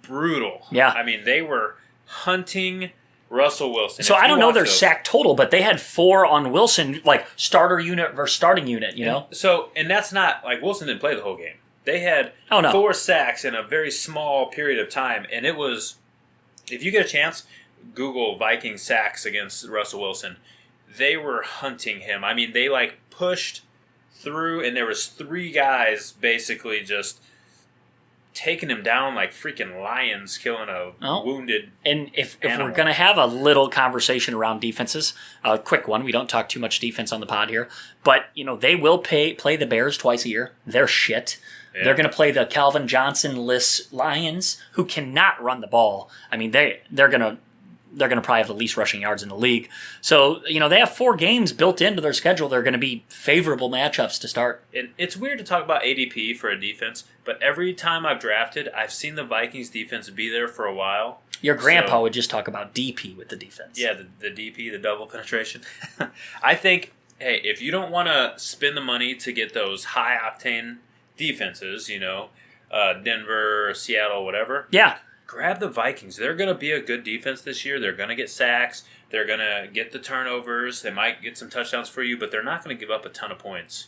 brutal. Yeah. I mean, they were hunting Russell Wilson. So I don't know their sack total, but they had 4 on Wilson, like starter unit versus starting unit, you know? And that's not, like, Wilson didn't play the whole game. They had 4 sacks in a very small period of time, and it was, if you get a chance, Google Viking sacks against Russell Wilson. They were hunting him. I mean, they, like, pushed through, and there was 3 guys basically just taking him down like freaking lions, killing a wounded. And if we're going to have a little conversation around defenses, a quick one, we don't talk too much defense on the pod here, but you know they will play the Bears twice a year. They're shit. Yeah. They're going to play the Calvin Johnson-less Lions, who cannot run the ball. I mean, they're going to probably have the least rushing yards in the league. So, you know, they have 4 games built into their schedule. They're going to be favorable matchups to start. It's weird to talk about ADP for a defense, but every time I've drafted, I've seen the Vikings defense be there for a while. Your grandpa would just talk about DP with the defense. Yeah, the DP, the double penetration. I think, hey, if you don't want to spend the money to get those high-octane defenses, you know, Denver, Seattle, whatever. Yeah. Grab the Vikings. They're going to be a good defense this year. They're going to get sacks. They're going to get the turnovers. They might get some touchdowns for you, but they're not going to give up a ton of points.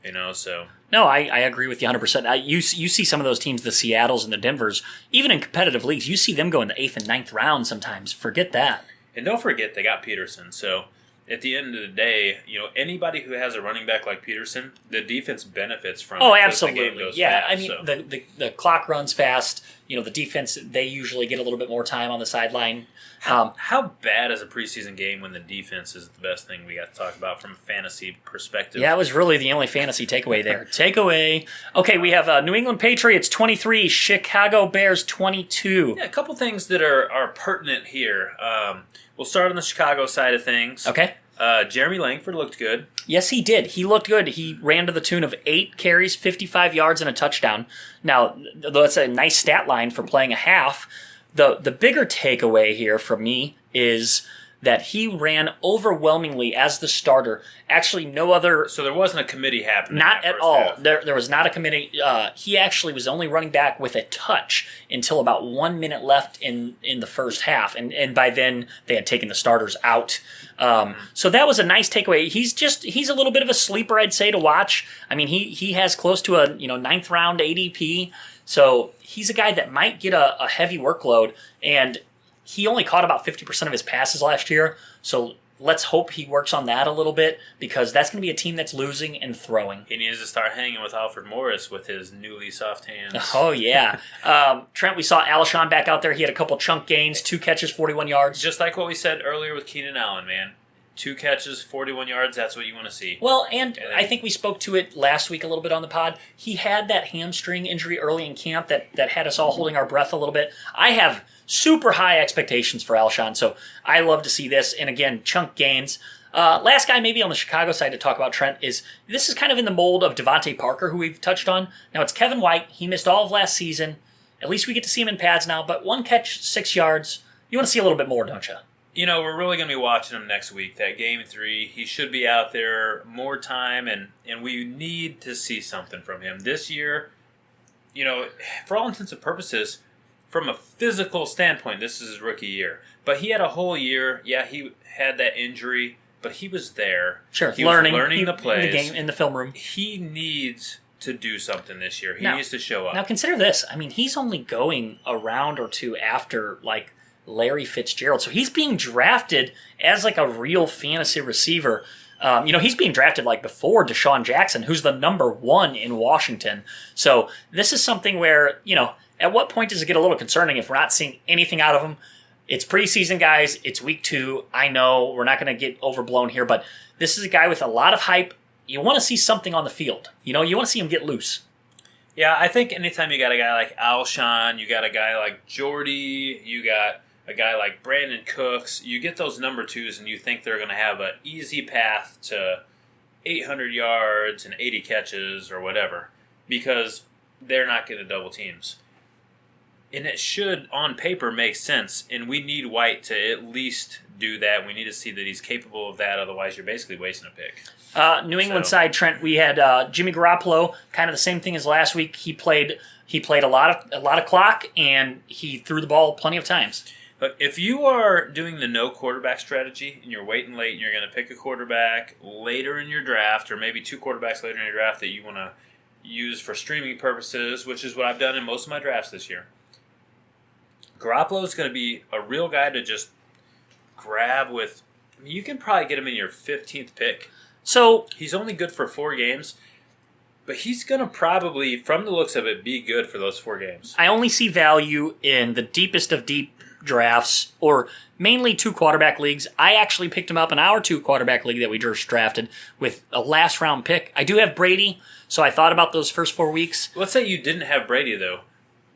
You know, so. No, I agree with you 100%. You see some of those teams, the Seattles and the Denvers, even in competitive leagues, you see them go in the 8th and 9th round sometimes. Forget that. And don't forget, they got Peterson. So, at the end of the day, you know, anybody who has a running back like Peterson, the defense benefits from it. Absolutely. The game goes fast, I mean, the clock runs fast. You know, the defense, they usually get a little bit more time on the sideline. How bad is a preseason game when the defense is the best thing we got to talk about from a fantasy perspective? Yeah, it was really the only fantasy takeaway there. Takeaway. Okay, we have New England Patriots 23, Chicago Bears 22. Yeah, a couple things that are pertinent here. We'll start on the Chicago side of things. Okay. Jeremy Langford looked good. Yes, he did. He looked good. He ran to the tune of 8 carries, 55 yards, and a touchdown. Now, that's a nice stat line for playing a half. The bigger takeaway here from me is that he ran overwhelmingly as the starter. Actually, no other... So there wasn't a committee happening. Not at at all. half. There was not a committee. He actually was only running back with a touch until about 1 minute left in the first half. And by then, they had taken the starters out. So that was a nice takeaway. He's a little bit of a sleeper, I'd say, to watch. I mean, he has close to a ninth round ADP. So he's a guy that might get a heavy workload. And he only caught about 50% of his passes last year. So let's hope he works on that a little bit, because that's going to be a team that's losing and throwing. He needs to start hanging with Alfred Morris with his newly soft hands. Oh, yeah. Trent, we saw Alshon back out there. He had a couple chunk gains, 2 catches, 41 yards. Just like what we said earlier with Keenan Allen, man. 2 catches, 41 yards, that's what you want to see. Well, and I think we spoke to it last week a little bit on the pod. He had that hamstring injury early in camp that had us all holding our breath a little bit. I have super high expectations for Alshon, so I love to see this. And again, chunk gains. Last guy maybe on the Chicago side to talk about, Trent, is this is kind of in the mold of Devontae Parker, who we've touched on. Now, it's Kevin White. He missed all of last season. At least we get to see him in pads now, but 1 catch, 6 yards. You want to see a little bit more, don't you? We're really going to be watching him next week. That game 3, he should be out there more time, and we need to see something from him. This year, for all intents and purposes, from a physical standpoint, this is his rookie year. But he had a whole year. Yeah, he had that injury, but he was there. Sure, he was learning the plays. In the game, in the film room. He needs to do something this year. He Now- needs to show up. Now consider this. I mean, he's only going a round or two after, like, Larry Fitzgerald. So he's being drafted as like a real fantasy receiver. He's being drafted like before Deshaun Jackson, who's the number 1 in Washington. So this is something where, at what point does it get a little concerning if we're not seeing anything out of him? It's preseason, guys. It's week 2. I know we're not going to get overblown here, but this is a guy with a lot of hype. You want to see something on the field. You want to see him get loose. Yeah, I think anytime you got a guy like Alshon, you got a guy like Jordy, you got a guy like Brandon Cooks, you get those number 2s and you think they're going to have an easy path to 800 yards and 80 catches or whatever, because they're not getting double teams. And it should, on paper, make sense, and we need White to at least do that. We need to see that he's capable of that, otherwise you're basically wasting a pick. New England side, Trent, we had Jimmy Garoppolo, kind of the same thing as last week. He played a lot of clock, and he threw the ball plenty of times. Look, if you are doing the no quarterback strategy and you're waiting late and you're going to pick a quarterback later in your draft, or maybe 2 quarterbacks later in your draft that you want to use for streaming purposes, which is what I've done in most of my drafts this year, Garoppolo is going to be a real guy to just grab with. I mean, you can probably get him in your 15th pick. So he's only good for 4 games, but he's going to probably, from the looks of it, be good for those 4 games. I only see value in the deepest of deep drafts, or mainly 2 quarterback leagues. I actually picked him up in our 2 quarterback league that we just drafted with a last round pick. I do have Brady, so I thought about those first 4 weeks. Let's say you didn't have Brady, though.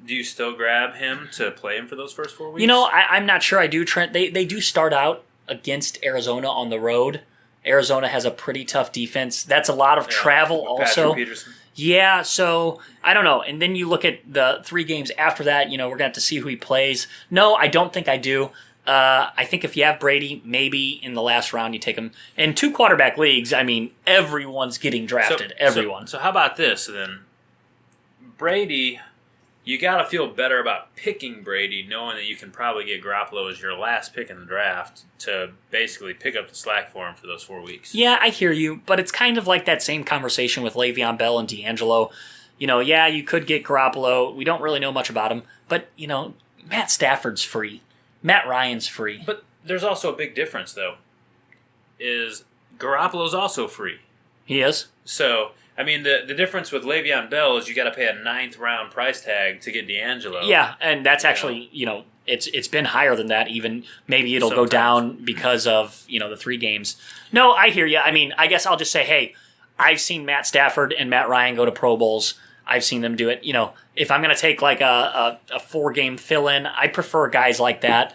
Do you still grab him to play him for those first 4 weeks? I'm not sure I do, Trent. They do start out against Arizona on the road. Arizona has a pretty tough defense. That's a lot of travel also. Patrick Peterson. Yeah, so I don't know. And then you look at the 3 games after that, we're going to have to see who he plays. No, I don't think I do. I think if you have Brady, maybe in the last round you take him. In 2 quarterback leagues, I mean, everyone's getting drafted. Everyone. So how about this then? Brady, you got to feel better about picking Brady, knowing that you can probably get Garoppolo as your last pick in the draft to basically pick up the slack for him for those 4 weeks. Yeah, I hear you, but it's kind of like that same conversation with Le'Veon Bell and D'Angelo. Yeah, you could get Garoppolo. We don't really know much about him, but, Matt Stafford's free. Matt Ryan's free. But there's also a big difference, though, is Garoppolo's also free. He is? So, I mean, the difference with Le'Veon Bell is you got to pay a 9th round price tag to get D'Angelo. Yeah, and that's actually, it's been higher than that even. Maybe it'll go down because of, the 3 games. No, I hear you. I mean, I guess I'll just say, hey, I've seen Matt Stafford and Matt Ryan go to Pro Bowls. I've seen them do it. If I'm going to take like a 4-game fill-in, I prefer guys like that.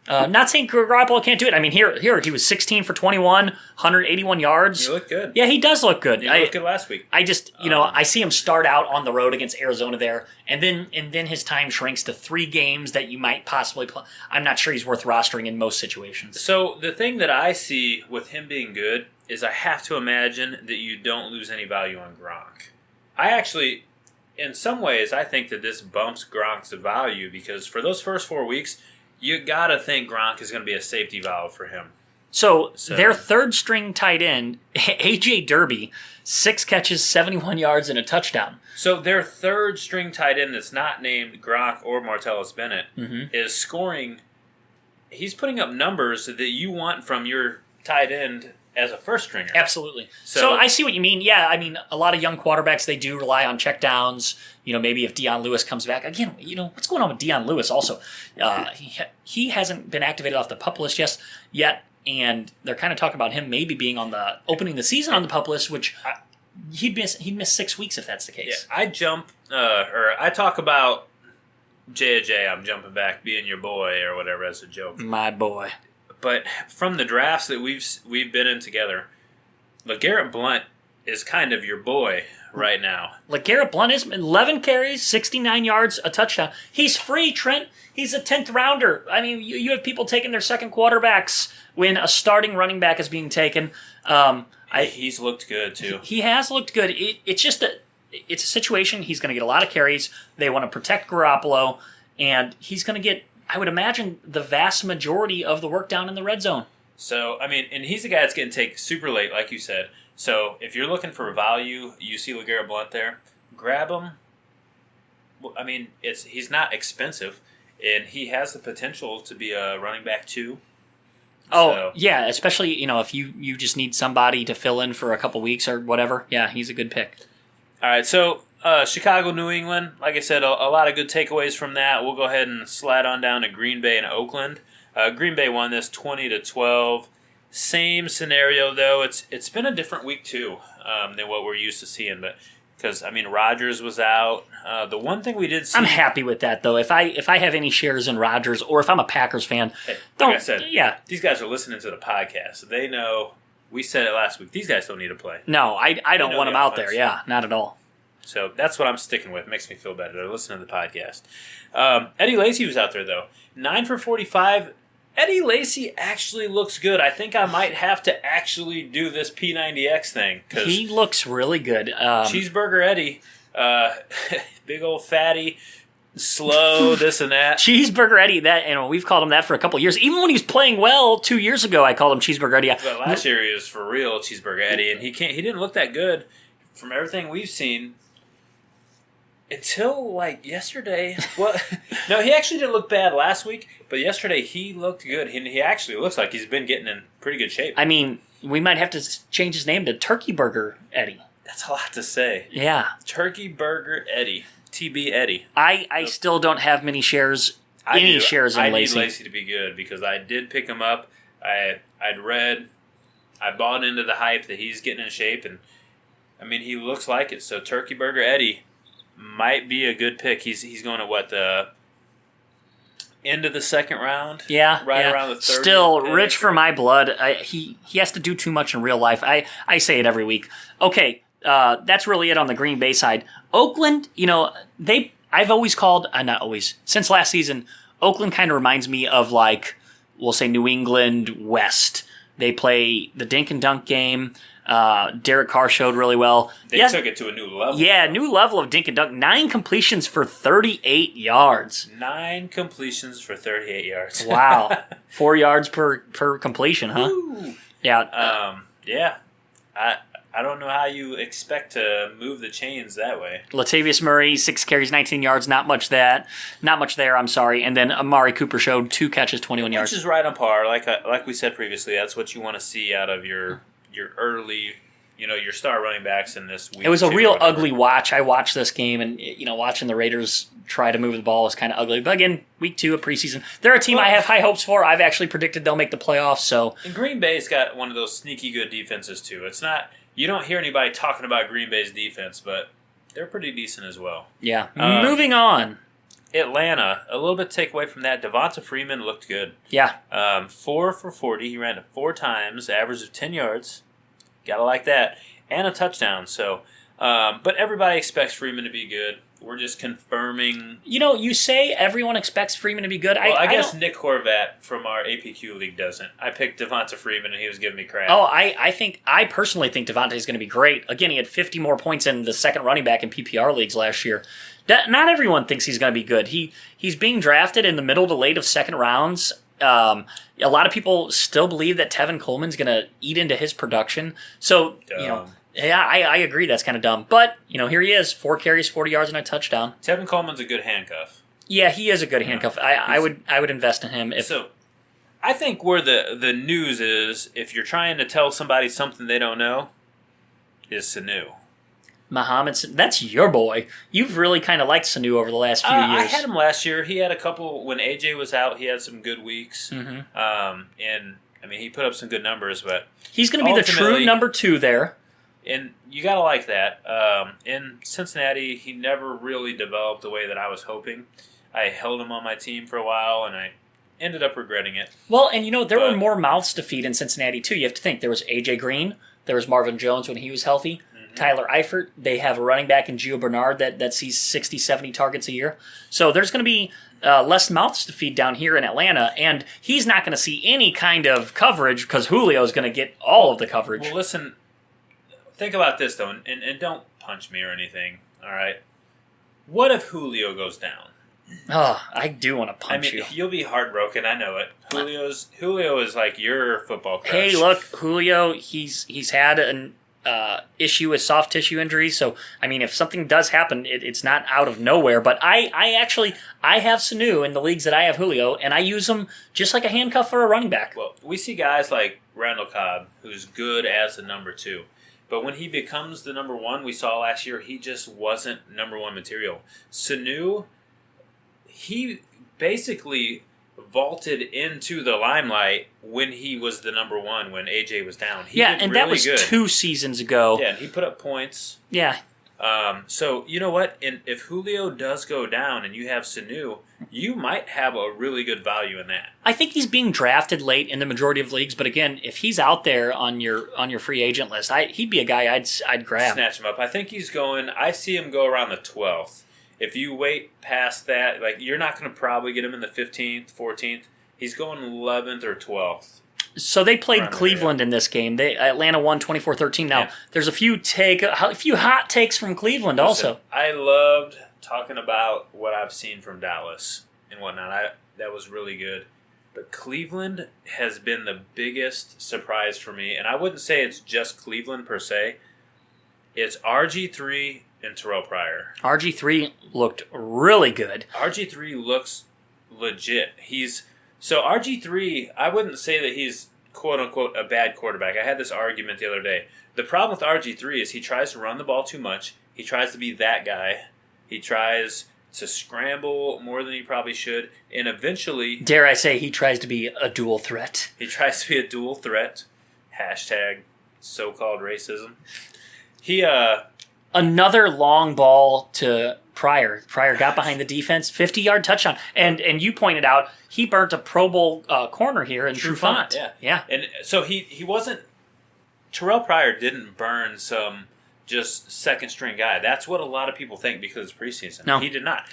Not saying Garoppolo can't do it. I mean, here he was 16 for 21, 181 yards. He looked good. Yeah, he does look good. He looked good last week. I just, I see him start out on the road against Arizona there, and then his time shrinks to 3 games that you might possibly play. I'm not sure he's worth rostering in most situations. So the thing that I see with him being good is I have to imagine that you don't lose any value on Gronk. I actually, in some ways, I think that this bumps Gronk's value because for those first 4 weeks, you gotta think Gronk is going to be a safety valve for him. So their third string tight end, AJ Derby, 6 catches, 71 yards, and a touchdown. So their third string tight end that's not named Gronk or Martellus Bennett is scoring. He's putting up numbers that you want from your tight end as a first stringer. Absolutely. So I see what you mean. Yeah, I mean, a lot of young quarterbacks, they do rely on checkdowns. Maybe if Deion Lewis comes back. Again, what's going on with Deion Lewis also? He hasn't been activated off the PUP list yet, and they're kind of talking about him maybe being on the opening the season on the PUP list, which he'd miss 6 weeks if that's the case. Yeah, I talk about J.J., I'm jumping back, being your boy or whatever as a joke. My boy. But from the drafts that we've been in together, LeGarrette Blount is kind of your boy right now. LeGarrette Blount is 11 carries, 69 yards, a touchdown. He's free, Trent. He's a 10th rounder. I mean, you have people taking their second quarterbacks when a starting running back is being taken. He's looked good, too. He has looked good. It's just it's a situation. He's going to get a lot of carries. They want to protect Garoppolo, and he's going to get, I would imagine, the vast majority of the work down in the red zone. So, I mean, and he's a guy that's getting taken super late, like you said. So, if you're looking for value, you see LeGarrette Blount there, grab him. I mean, he's not expensive, and he has the potential to be a running back too. Oh, yeah, especially, if you just need somebody to fill in for a couple weeks or whatever. Yeah, he's a good pick. All right, so Chicago, New England, like I said, a lot of good takeaways from that. We'll go ahead and slide on down to Green Bay and Oakland. Green Bay won this 20-12. Same scenario, though. It's been a different week, too, than what we're used to seeing. But because, I mean, Rodgers was out. The one thing we did see... I'm happy with that, though. If I have any shares in Rodgers, or if I'm a Packers fan... Like I said, these guys are listening to the podcast. They know... We said it last week. These guys don't need to play. No, I don't want them out there. Yeah, not at all. So that's what I'm sticking with. It makes me feel better. They're listening to the podcast. Eddie Lacy was out there, though. 9 for 45. Eddie Lacy actually looks good. I think I might have to actually do this P90X thing. He looks really good. Cheeseburger Eddie. Big old fatty. Slow, this and that. Cheeseburger Eddie, we've called him that for a couple of years. Even when he was playing well 2 years ago, I called him Cheeseburger Eddie. But last year he was for real Cheeseburger Eddie, and he didn't look that good from everything we've seen until like yesterday. Well, no, he actually didn't look bad last week, but yesterday he looked good. He actually looks like he's been getting in pretty good shape. I mean, we might have to change his name to Turkey Burger Eddie. That's a lot to say. Yeah, Turkey Burger Eddie. TB Eddie. I still don't have many shares. Shares in Lacy. I need Lacy to be good because I did pick him up. I bought into the hype that he's getting in shape, and I mean he looks like it. So Turkey Burger Eddie might be a good pick. He's going at the end of the second round. Yeah, around the third. Still rich for my blood. He has to do too much in real life. I say it every week. Okay. That's really it on the Green Bay side. Oakland, I've always called, not always, since last season, Oakland kind of reminds me of we'll say New England West. They play the dink and dunk game. Derek Carr showed really well. They took it to a new level. Yeah, new level of dink and dunk. 9 completions for 38 yards. 9 completions for 38 yards. Wow. 4 yards per completion, huh? Woo. Yeah. Yeah. I don't know how you expect to move the chains that way. Latavius Murray, 6 carries, 19 yards. Not much there. I'm sorry. And then Amari Cooper showed 2 catches, 21 yards. Which is right on par. Like we said previously, that's what you want to see out of your early, your star running backs in this week. It was a real ugly watch. I watched this game, and watching the Raiders try to move the ball was kind of ugly. But again, week 2 of preseason, they're a team I have high hopes for. I've actually predicted they'll make the playoffs. So, and Green Bay's got one of those sneaky good defenses too. It's not. You don't hear anybody talking about Green Bay's defense, but they're pretty decent as well. Yeah. Moving on. Atlanta, a little bit to take away from that. Devonta Freeman looked good. Yeah. 4 for 40. He ran it 4 times, average of 10 yards. Gotta like that. And a touchdown. So, but everybody expects Freeman to be good. We're just confirming. You say everyone expects Freeman to be good. Well, I guess Nick Horvat from our APQ league doesn't. I picked Devonta Freeman, and he was giving me crap. Oh, I personally think Devonta is going to be great. Again, he had 50 more points in the second running back in PPR leagues last year. Not everyone thinks he's going to be good. He's being drafted in the middle to late of second rounds. A lot of people still believe that Tevin Coleman's going to eat into his production. So, yeah, I agree that's kind of dumb. But, here he is, 4 carries, 40 yards, and a touchdown. Tevin Coleman's a good handcuff. Yeah, he is a good handcuff. I would invest in him. So, I think where the news is, if you're trying to tell somebody something they don't know, is Sanu. Muhammad, that's your boy. You've really kind of liked Sanu over the last few years. I had him last year. He had a couple, when AJ was out, he had some good weeks. Mm-hmm. And, he put up some good numbers, but... He's going to be the true number 2 there. And you got to like that. In Cincinnati, he never really developed the way that I was hoping. I held him on my team for a while, and I ended up regretting it. Well, and there were more mouths to feed in Cincinnati, too. You have to think. There was A.J. Green. There was Marvin Jones when he was healthy. Mm-hmm. Tyler Eifert. They have a running back in Gio Bernard that sees 60, 70 targets a year. So there's going to be less mouths to feed down here in Atlanta, and he's not going to see any kind of coverage because Julio is going to get all of the coverage. Well, listen, think about this, though, and don't punch me or anything, all right? What if Julio goes down? Oh, I do want to punch you. You'll be heartbroken, I know it. Julio is like your football crush. Hey, look, Julio, he's had an issue with soft tissue injuries, so, if something does happen, it's not out of nowhere, but I have Sanu in the leagues that I have Julio, and I use him just like a handcuff for a running back. Well, we see guys like Randall Cobb, who's good as a number 2. But when he becomes the number 1, we saw last year, he just wasn't number 1 material. Sanu, he basically vaulted into the limelight when he was the number 1, when AJ was down. He did and really that was good. 2 seasons ago. Yeah, and he put up points. Yeah. So, you know what? If Julio does go down and you have Sanu, you might have a really good value in that. I think he's being drafted late in the majority of leagues, but again, if he's out there on your free agent list, he'd be a guy I'd grab. Snatch him up. I think he's going, I see him go around the 12th. If you wait past that, you're not going to probably get him in the 15th, 14th. He's going 11th or 12th. So they played Cleveland in this game. Atlanta won 24-13. Now, there's a few hot takes from Cleveland also. I loved talking about what I've seen from Dallas and whatnot. That was really good. But Cleveland has been the biggest surprise for me. And I wouldn't say it's just Cleveland per se. It's RG3 and Terrell Pryor. RG3 looked really good. RG3 looks legit. So RG3, I wouldn't say that he's quote-unquote a bad quarterback. I had this argument the other day. The problem with RG3 is he tries to run the ball too much. He tries to be that guy. He tries to scramble more than he probably should. And eventually... Dare I say he tries to be a dual threat. He tries to be a dual threat. Hashtag so-called racism. Another long ball to Pryor. Pryor got behind the defense, 50-yard touchdown. And you pointed out he burnt a Pro Bowl corner here in Trufant. Yeah. And so he wasn't... Terrell Pryor didn't burn some just second-string guy. That's what a lot of people think because it's preseason. No. He did not.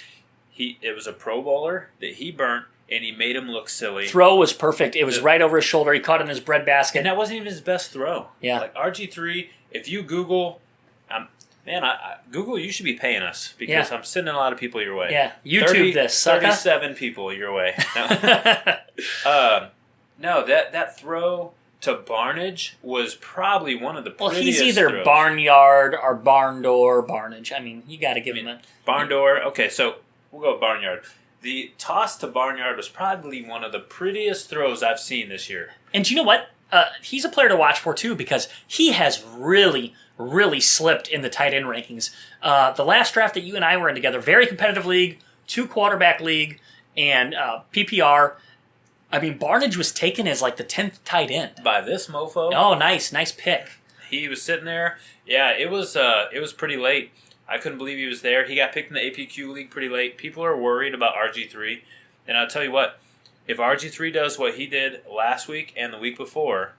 It was a Pro Bowler that he burnt, and he made him look silly. Throw was perfect. It was right over his shoulder. He caught it in his breadbasket. And that wasn't even his best throw. Yeah. RG3, if you Google... Google, you should be paying us because I'm sending a lot of people your way. Yeah, YouTube this, sucker. 37 people your way. No, that throw to Barnage was probably one of the prettiest he's either throws. Barnyard or Barn Door Barnage. You got to give him a... Barn Door, okay, so we'll go Barnyard. The toss to Barnyard was probably one of the prettiest throws I've seen this year. And you know what? He's a player to watch for, too, because he has really slipped in the tight end rankings. The last draft that you and I were in together, very competitive league, 2-quarterback league, and PPR. Barnage was taken as the 10th tight end. By this mofo. Oh, nice pick. He was sitting there. Yeah, it was pretty late. I couldn't believe he was there. He got picked in the APQ league pretty late. People are worried about RG3. And I'll tell you what, if RG3 does what he did last week and the week before,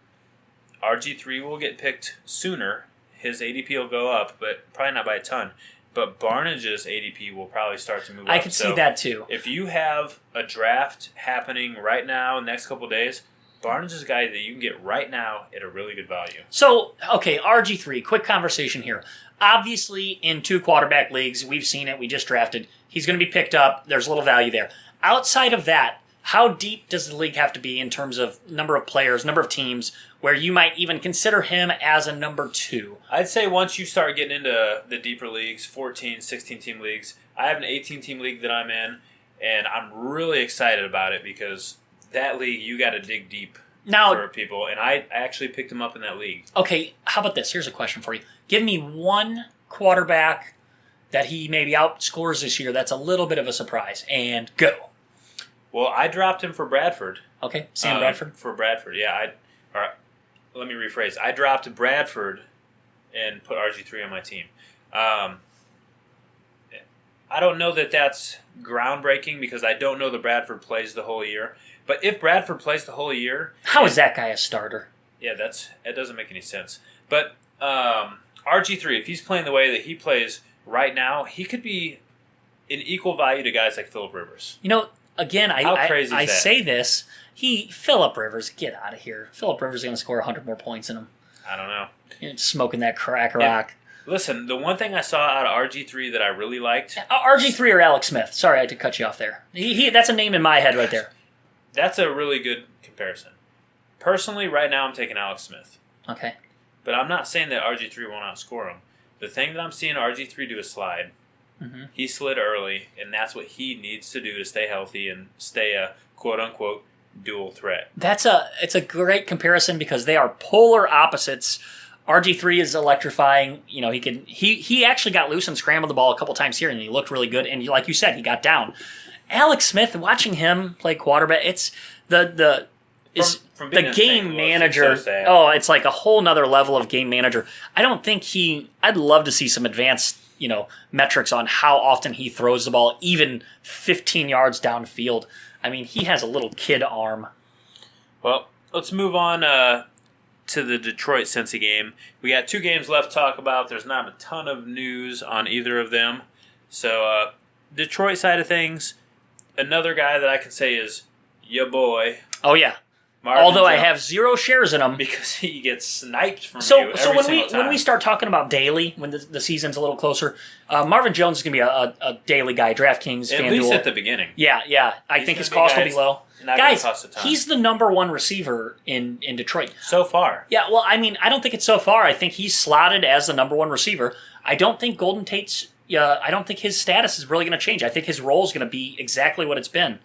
RG3 will get picked sooner. His ADP will go up, but probably not by a ton. But Barnage's ADP will probably start to move up. I can see that too. If you have a draft happening right now, next couple of days, Barnes is a guy that you can get right now at a really good value. So, okay, RG3, quick conversation here. Obviously, in 2 quarterback leagues, we've seen it, we just drafted. He's going to be picked up. There's a little value there. Outside of that, how deep does the league have to be in terms of number of players, number of teams, where you might even consider him as a number 2? I'd say once you start getting into the deeper leagues, 14, 16-team leagues, I have an 18-team league that I'm in, and I'm really excited about it because that league, you got to dig deep for people, and I actually picked him up in that league. Okay, how about this? Here's a question for you. Give me one quarterback that he maybe outscores this year that's a little bit of a surprise, and go. Well, I dropped him for Bradford. Okay, Sam Bradford? For Bradford, yeah. Let me rephrase. I dropped Bradford and put RG3 on my team. I don't know that that's groundbreaking because I don't know that Bradford plays the whole year. But if Bradford plays the whole year... How is that guy a starter? Yeah, that doesn't make any sense. But RG3, if he's playing the way that he plays right now, he could be an equal value to guys like Phillip Rivers. You know, again, I that? say this. Phillip Rivers, get out of here. Phillip Rivers is going to score 100 more points than him. I don't know. You're smoking that crack rock. Listen, the one thing I saw out of RG3 that I really liked... RG3 or Alex Smith. Sorry, I had to cut you off there. That's a name in my head right there. That's a really good comparison. Personally, right now I'm taking Alex Smith. Okay. But I'm not saying that RG3 won't outscore him. The thing that I'm seeing RG3 do is slide. Mm-hmm. He slid early, and that's what he needs to do to stay healthy and stay a quote-unquote dual threat. It's a great comparison because they are polar opposites. RG3 is electrifying. You know, he actually got loose and scrambled the ball a couple times here, and he looked really good. And like you said, he got down. Alex Smith, watching him play quarterback, it's the game manager. So it's like a whole nother level of game manager. I'd love to see some advanced, metrics on how often he throws the ball, even 15 yards downfield. I mean, he has a little kid arm. Well, let's move on to the Detroit-Cincy game. We got 2 games left to talk about. There's not a ton of news on either of them. So, Detroit side of things, another guy that I can say is ya boy. Oh, yeah. Marvin Although Jones, I have 0 shares in him. Because he gets sniped from you every single time. When we start talking about daily, when the season's a little closer, Marvin Jones is going to be a daily guy, DraftKings, FanDuel. At least at the beginning. Yeah. I think his cost will be low. Guys, cost a ton. He's the number 1 receiver in Detroit. So far. Yeah, well, I mean, I don't think it's so far. I think he's slotted as the number 1 receiver. I don't think Golden Tate's... I don't think his status is really going to change. I think his role is going to be exactly what it's been.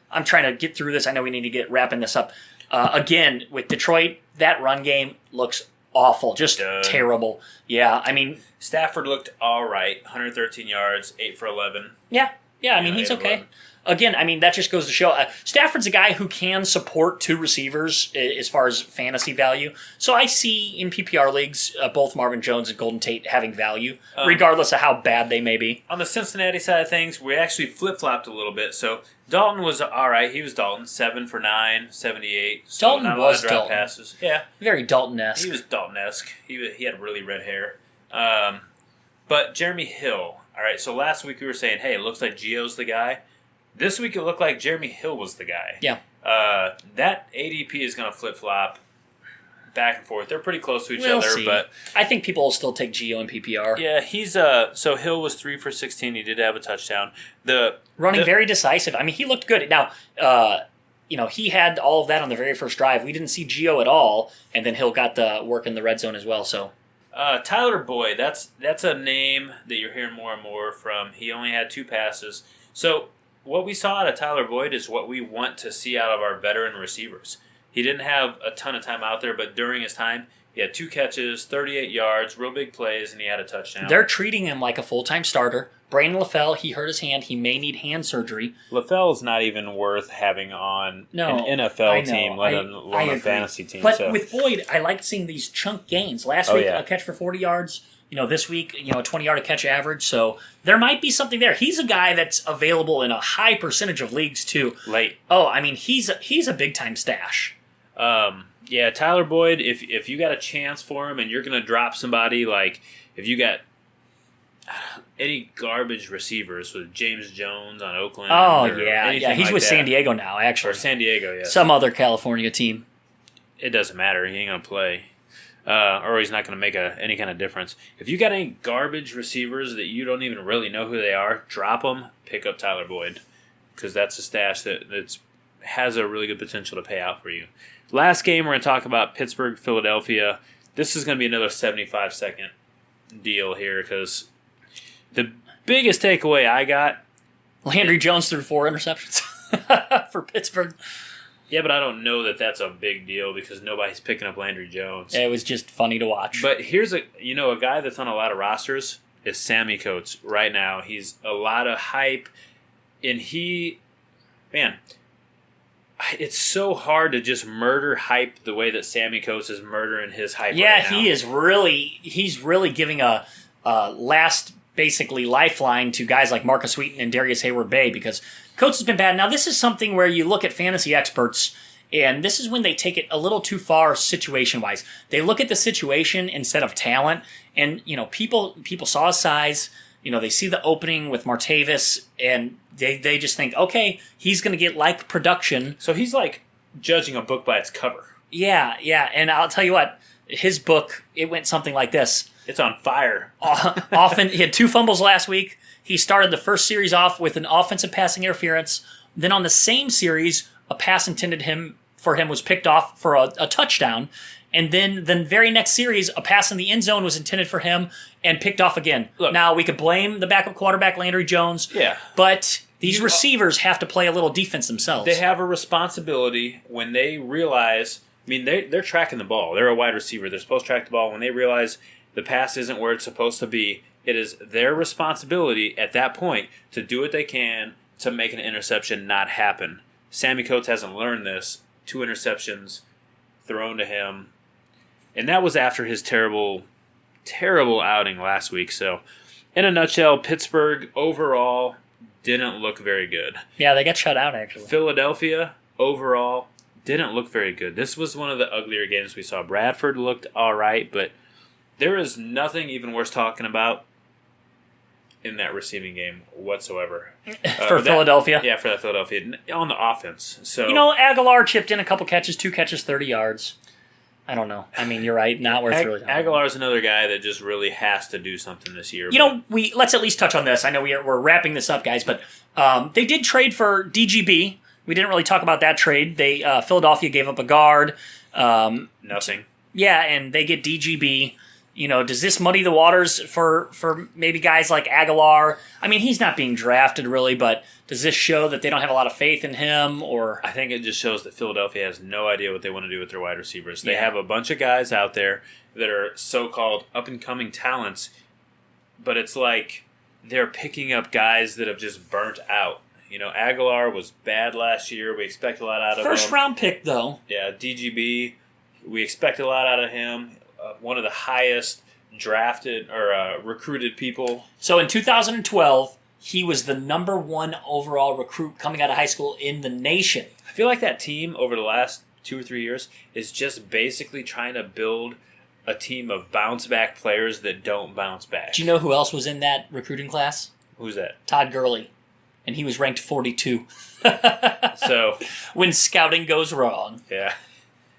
I'm trying to get through this. I know we need to get wrapping this up. Again, with Detroit, that run game looks awful. Just terrible. Yeah, I mean... Stafford looked all right. 113 yards, 8 for 11. Yeah, I mean, he's okay. 11. Again, I mean, that just goes to show Stafford's a guy who can support 2 receivers as far as fantasy value. So I see in PPR leagues both Marvin Jones and Golden Tate having value, regardless of how bad they may be. On the Cincinnati side of things, we actually flip-flopped a little bit. So Dalton was all right. He was Dalton, 7 for 9, 78. So Dalton not a was lot of drop Dalton. passes. Yeah. Very Dalton-esque. He was Dalton-esque. He had really red hair. But Jeremy Hill. All right, so last week we were saying, hey, it looks like Gio's the guy. This week it looked like Jeremy Hill was the guy. Yeah. That ADP is going to flip-flop back and forth. They're pretty close to each other. See. But I think people will still take Gio and PPR. Yeah, he's so Hill was 3 for 16. He did have a touchdown. Running very decisive. I mean, he looked good. Now, he had all of that on the very first drive. We didn't see Gio at all, and then Hill got the work in the red zone as well. So Tyler Boyd, that's a name that you're hearing more and more from. He only had 2 passes. So what we saw out of Tyler Boyd is what we want to see out of our veteran receivers. He didn't have a ton of time out there, but during his time, he had 2 catches, 38 yards, real big plays, and he had a touchdown. They're treating him like a full-time starter. Brandon LaFell, he hurt his hand. He may need hand surgery. LaFell's not even worth having on an NFL team, let alone a fantasy team. But with Boyd, I like seeing these chunk gains. Last week, a catch for 40 yards. this week, a 20-yard catch average. So there might be something there. He's a guy that's available in a high percentage of leagues too. Late. Oh, I mean, he's a big-time stash. Yeah, Tyler Boyd, if you got a chance for him and you're going to drop somebody, like if you got any garbage receivers with James Jones on Oakland. Oh, yeah. He's like with that. San Diego now, actually. Or San Diego, yeah. Some other California team. It doesn't matter. He ain't going to play. Or he's not going to make any kind of difference. If you got any garbage receivers that you don't even really know who they are, drop them, pick up Tyler Boyd. Because that's a stash that has a really good potential to pay out for you. Last game, we're going to talk about Pittsburgh, Philadelphia. This is going to be another 75-second deal here because the biggest takeaway I got... Landry Jones threw 4 interceptions for Pittsburgh. Yeah, but I don't know that that's a big deal because nobody's picking up Landry Jones. It was just funny to watch. But here's a guy that's on a lot of rosters is Sammy Coates right now. He's a lot of hype, and it's so hard to just murder hype the way that Sammy Coates is murdering his hype right now. He's really giving a last basically lifeline to guys like Marcus Wheaton and Darius Hayward-Bay because Coates has been bad. Now, this is something where you look at fantasy experts, and this is when they take it a little too far situation-wise. They look at the situation instead of talent, and people saw his size. They see the opening with Martavis, and they just think, okay, he's going to get like production. So he's like judging a book by its cover. Yeah, and I'll tell you what, his book, it went something like this. It's on fire. Often, he had 2 fumbles last week. He started the first series off with an offensive passing interference. Then on the same series, a pass intended for him was picked off for a touchdown. And then the very next series, a pass in the end zone was intended for him and picked off again. Look, now, we could blame the backup quarterback, Landry Jones. Yeah. But these receivers have to play a little defense themselves. They have a responsibility when they realize, they're tracking the ball. They're a wide receiver. They're supposed to track the ball. When they realize the pass isn't where it's supposed to be, it is their responsibility at that point to do what they can to make an interception not happen. Sammy Coates hasn't learned this. 2 interceptions thrown to him. And that was after his terrible, terrible outing last week. So, in a nutshell, Pittsburgh overall didn't look very good. Yeah, they got shut out, actually. Philadelphia overall didn't look very good. This was one of the uglier games we saw. Bradford looked all right, but there is nothing even worth talking about in that receiving game whatsoever. For Philadelphia? Yeah, for that Philadelphia. On the offense. So Aguilar chipped in a couple catches, 2 catches, 30 yards. I don't know. You're right. Not worth really talking about. Aguilar's another guy that just really has to do something this year. Let's at least touch on this. I know we're wrapping this up, guys, but they did trade for DGB. We didn't really talk about that trade. Philadelphia gave up a guard. Nothing. Yeah, and they get DGB. Does this muddy the waters for maybe guys like Aguilar? He's not being drafted really, but does this show that they don't have a lot of faith in him? Or I think it just shows that Philadelphia has no idea what they want to do with their wide receivers. They have a bunch of guys out there that are so-called up-and-coming talents, but it's like they're picking up guys that have just burnt out. Aguilar was bad last year. We expect a lot out of him. First-round pick, though. Yeah, DGB, we expect a lot out of him. One of the highest drafted or recruited people. So in 2012, he was the number 1 overall recruit coming out of high school in the nation. I feel like that team over the last 2 or 3 years is just basically trying to build a team of bounce-back players that don't bounce back. Do you know who else was in that recruiting class? Who's that? Todd Gurley. And he was ranked 42. So when scouting goes wrong. Yeah.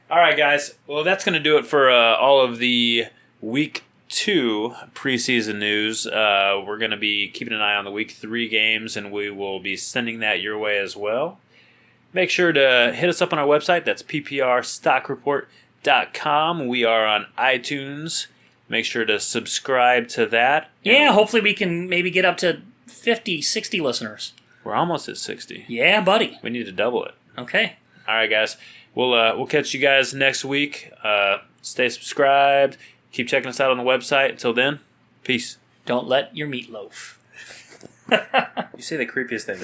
All right, guys. Well, that's going to do it for all of the Week 2 preseason news. We're going to be keeping an eye on the Week 3 games, and we will be sending that your way as well. Make sure to hit us up on our website. That's PPRStockReport.com. We are on iTunes. Make sure to subscribe to that. Yeah, hopefully we can maybe get up to 50, 60 listeners. We're almost at 60. Yeah, buddy. We need to double it. Okay. All right, guys. We'll catch you guys next week. Stay subscribed. Keep checking us out on the website. Until then, peace. Don't let your meat loaf. You say the creepiest thing.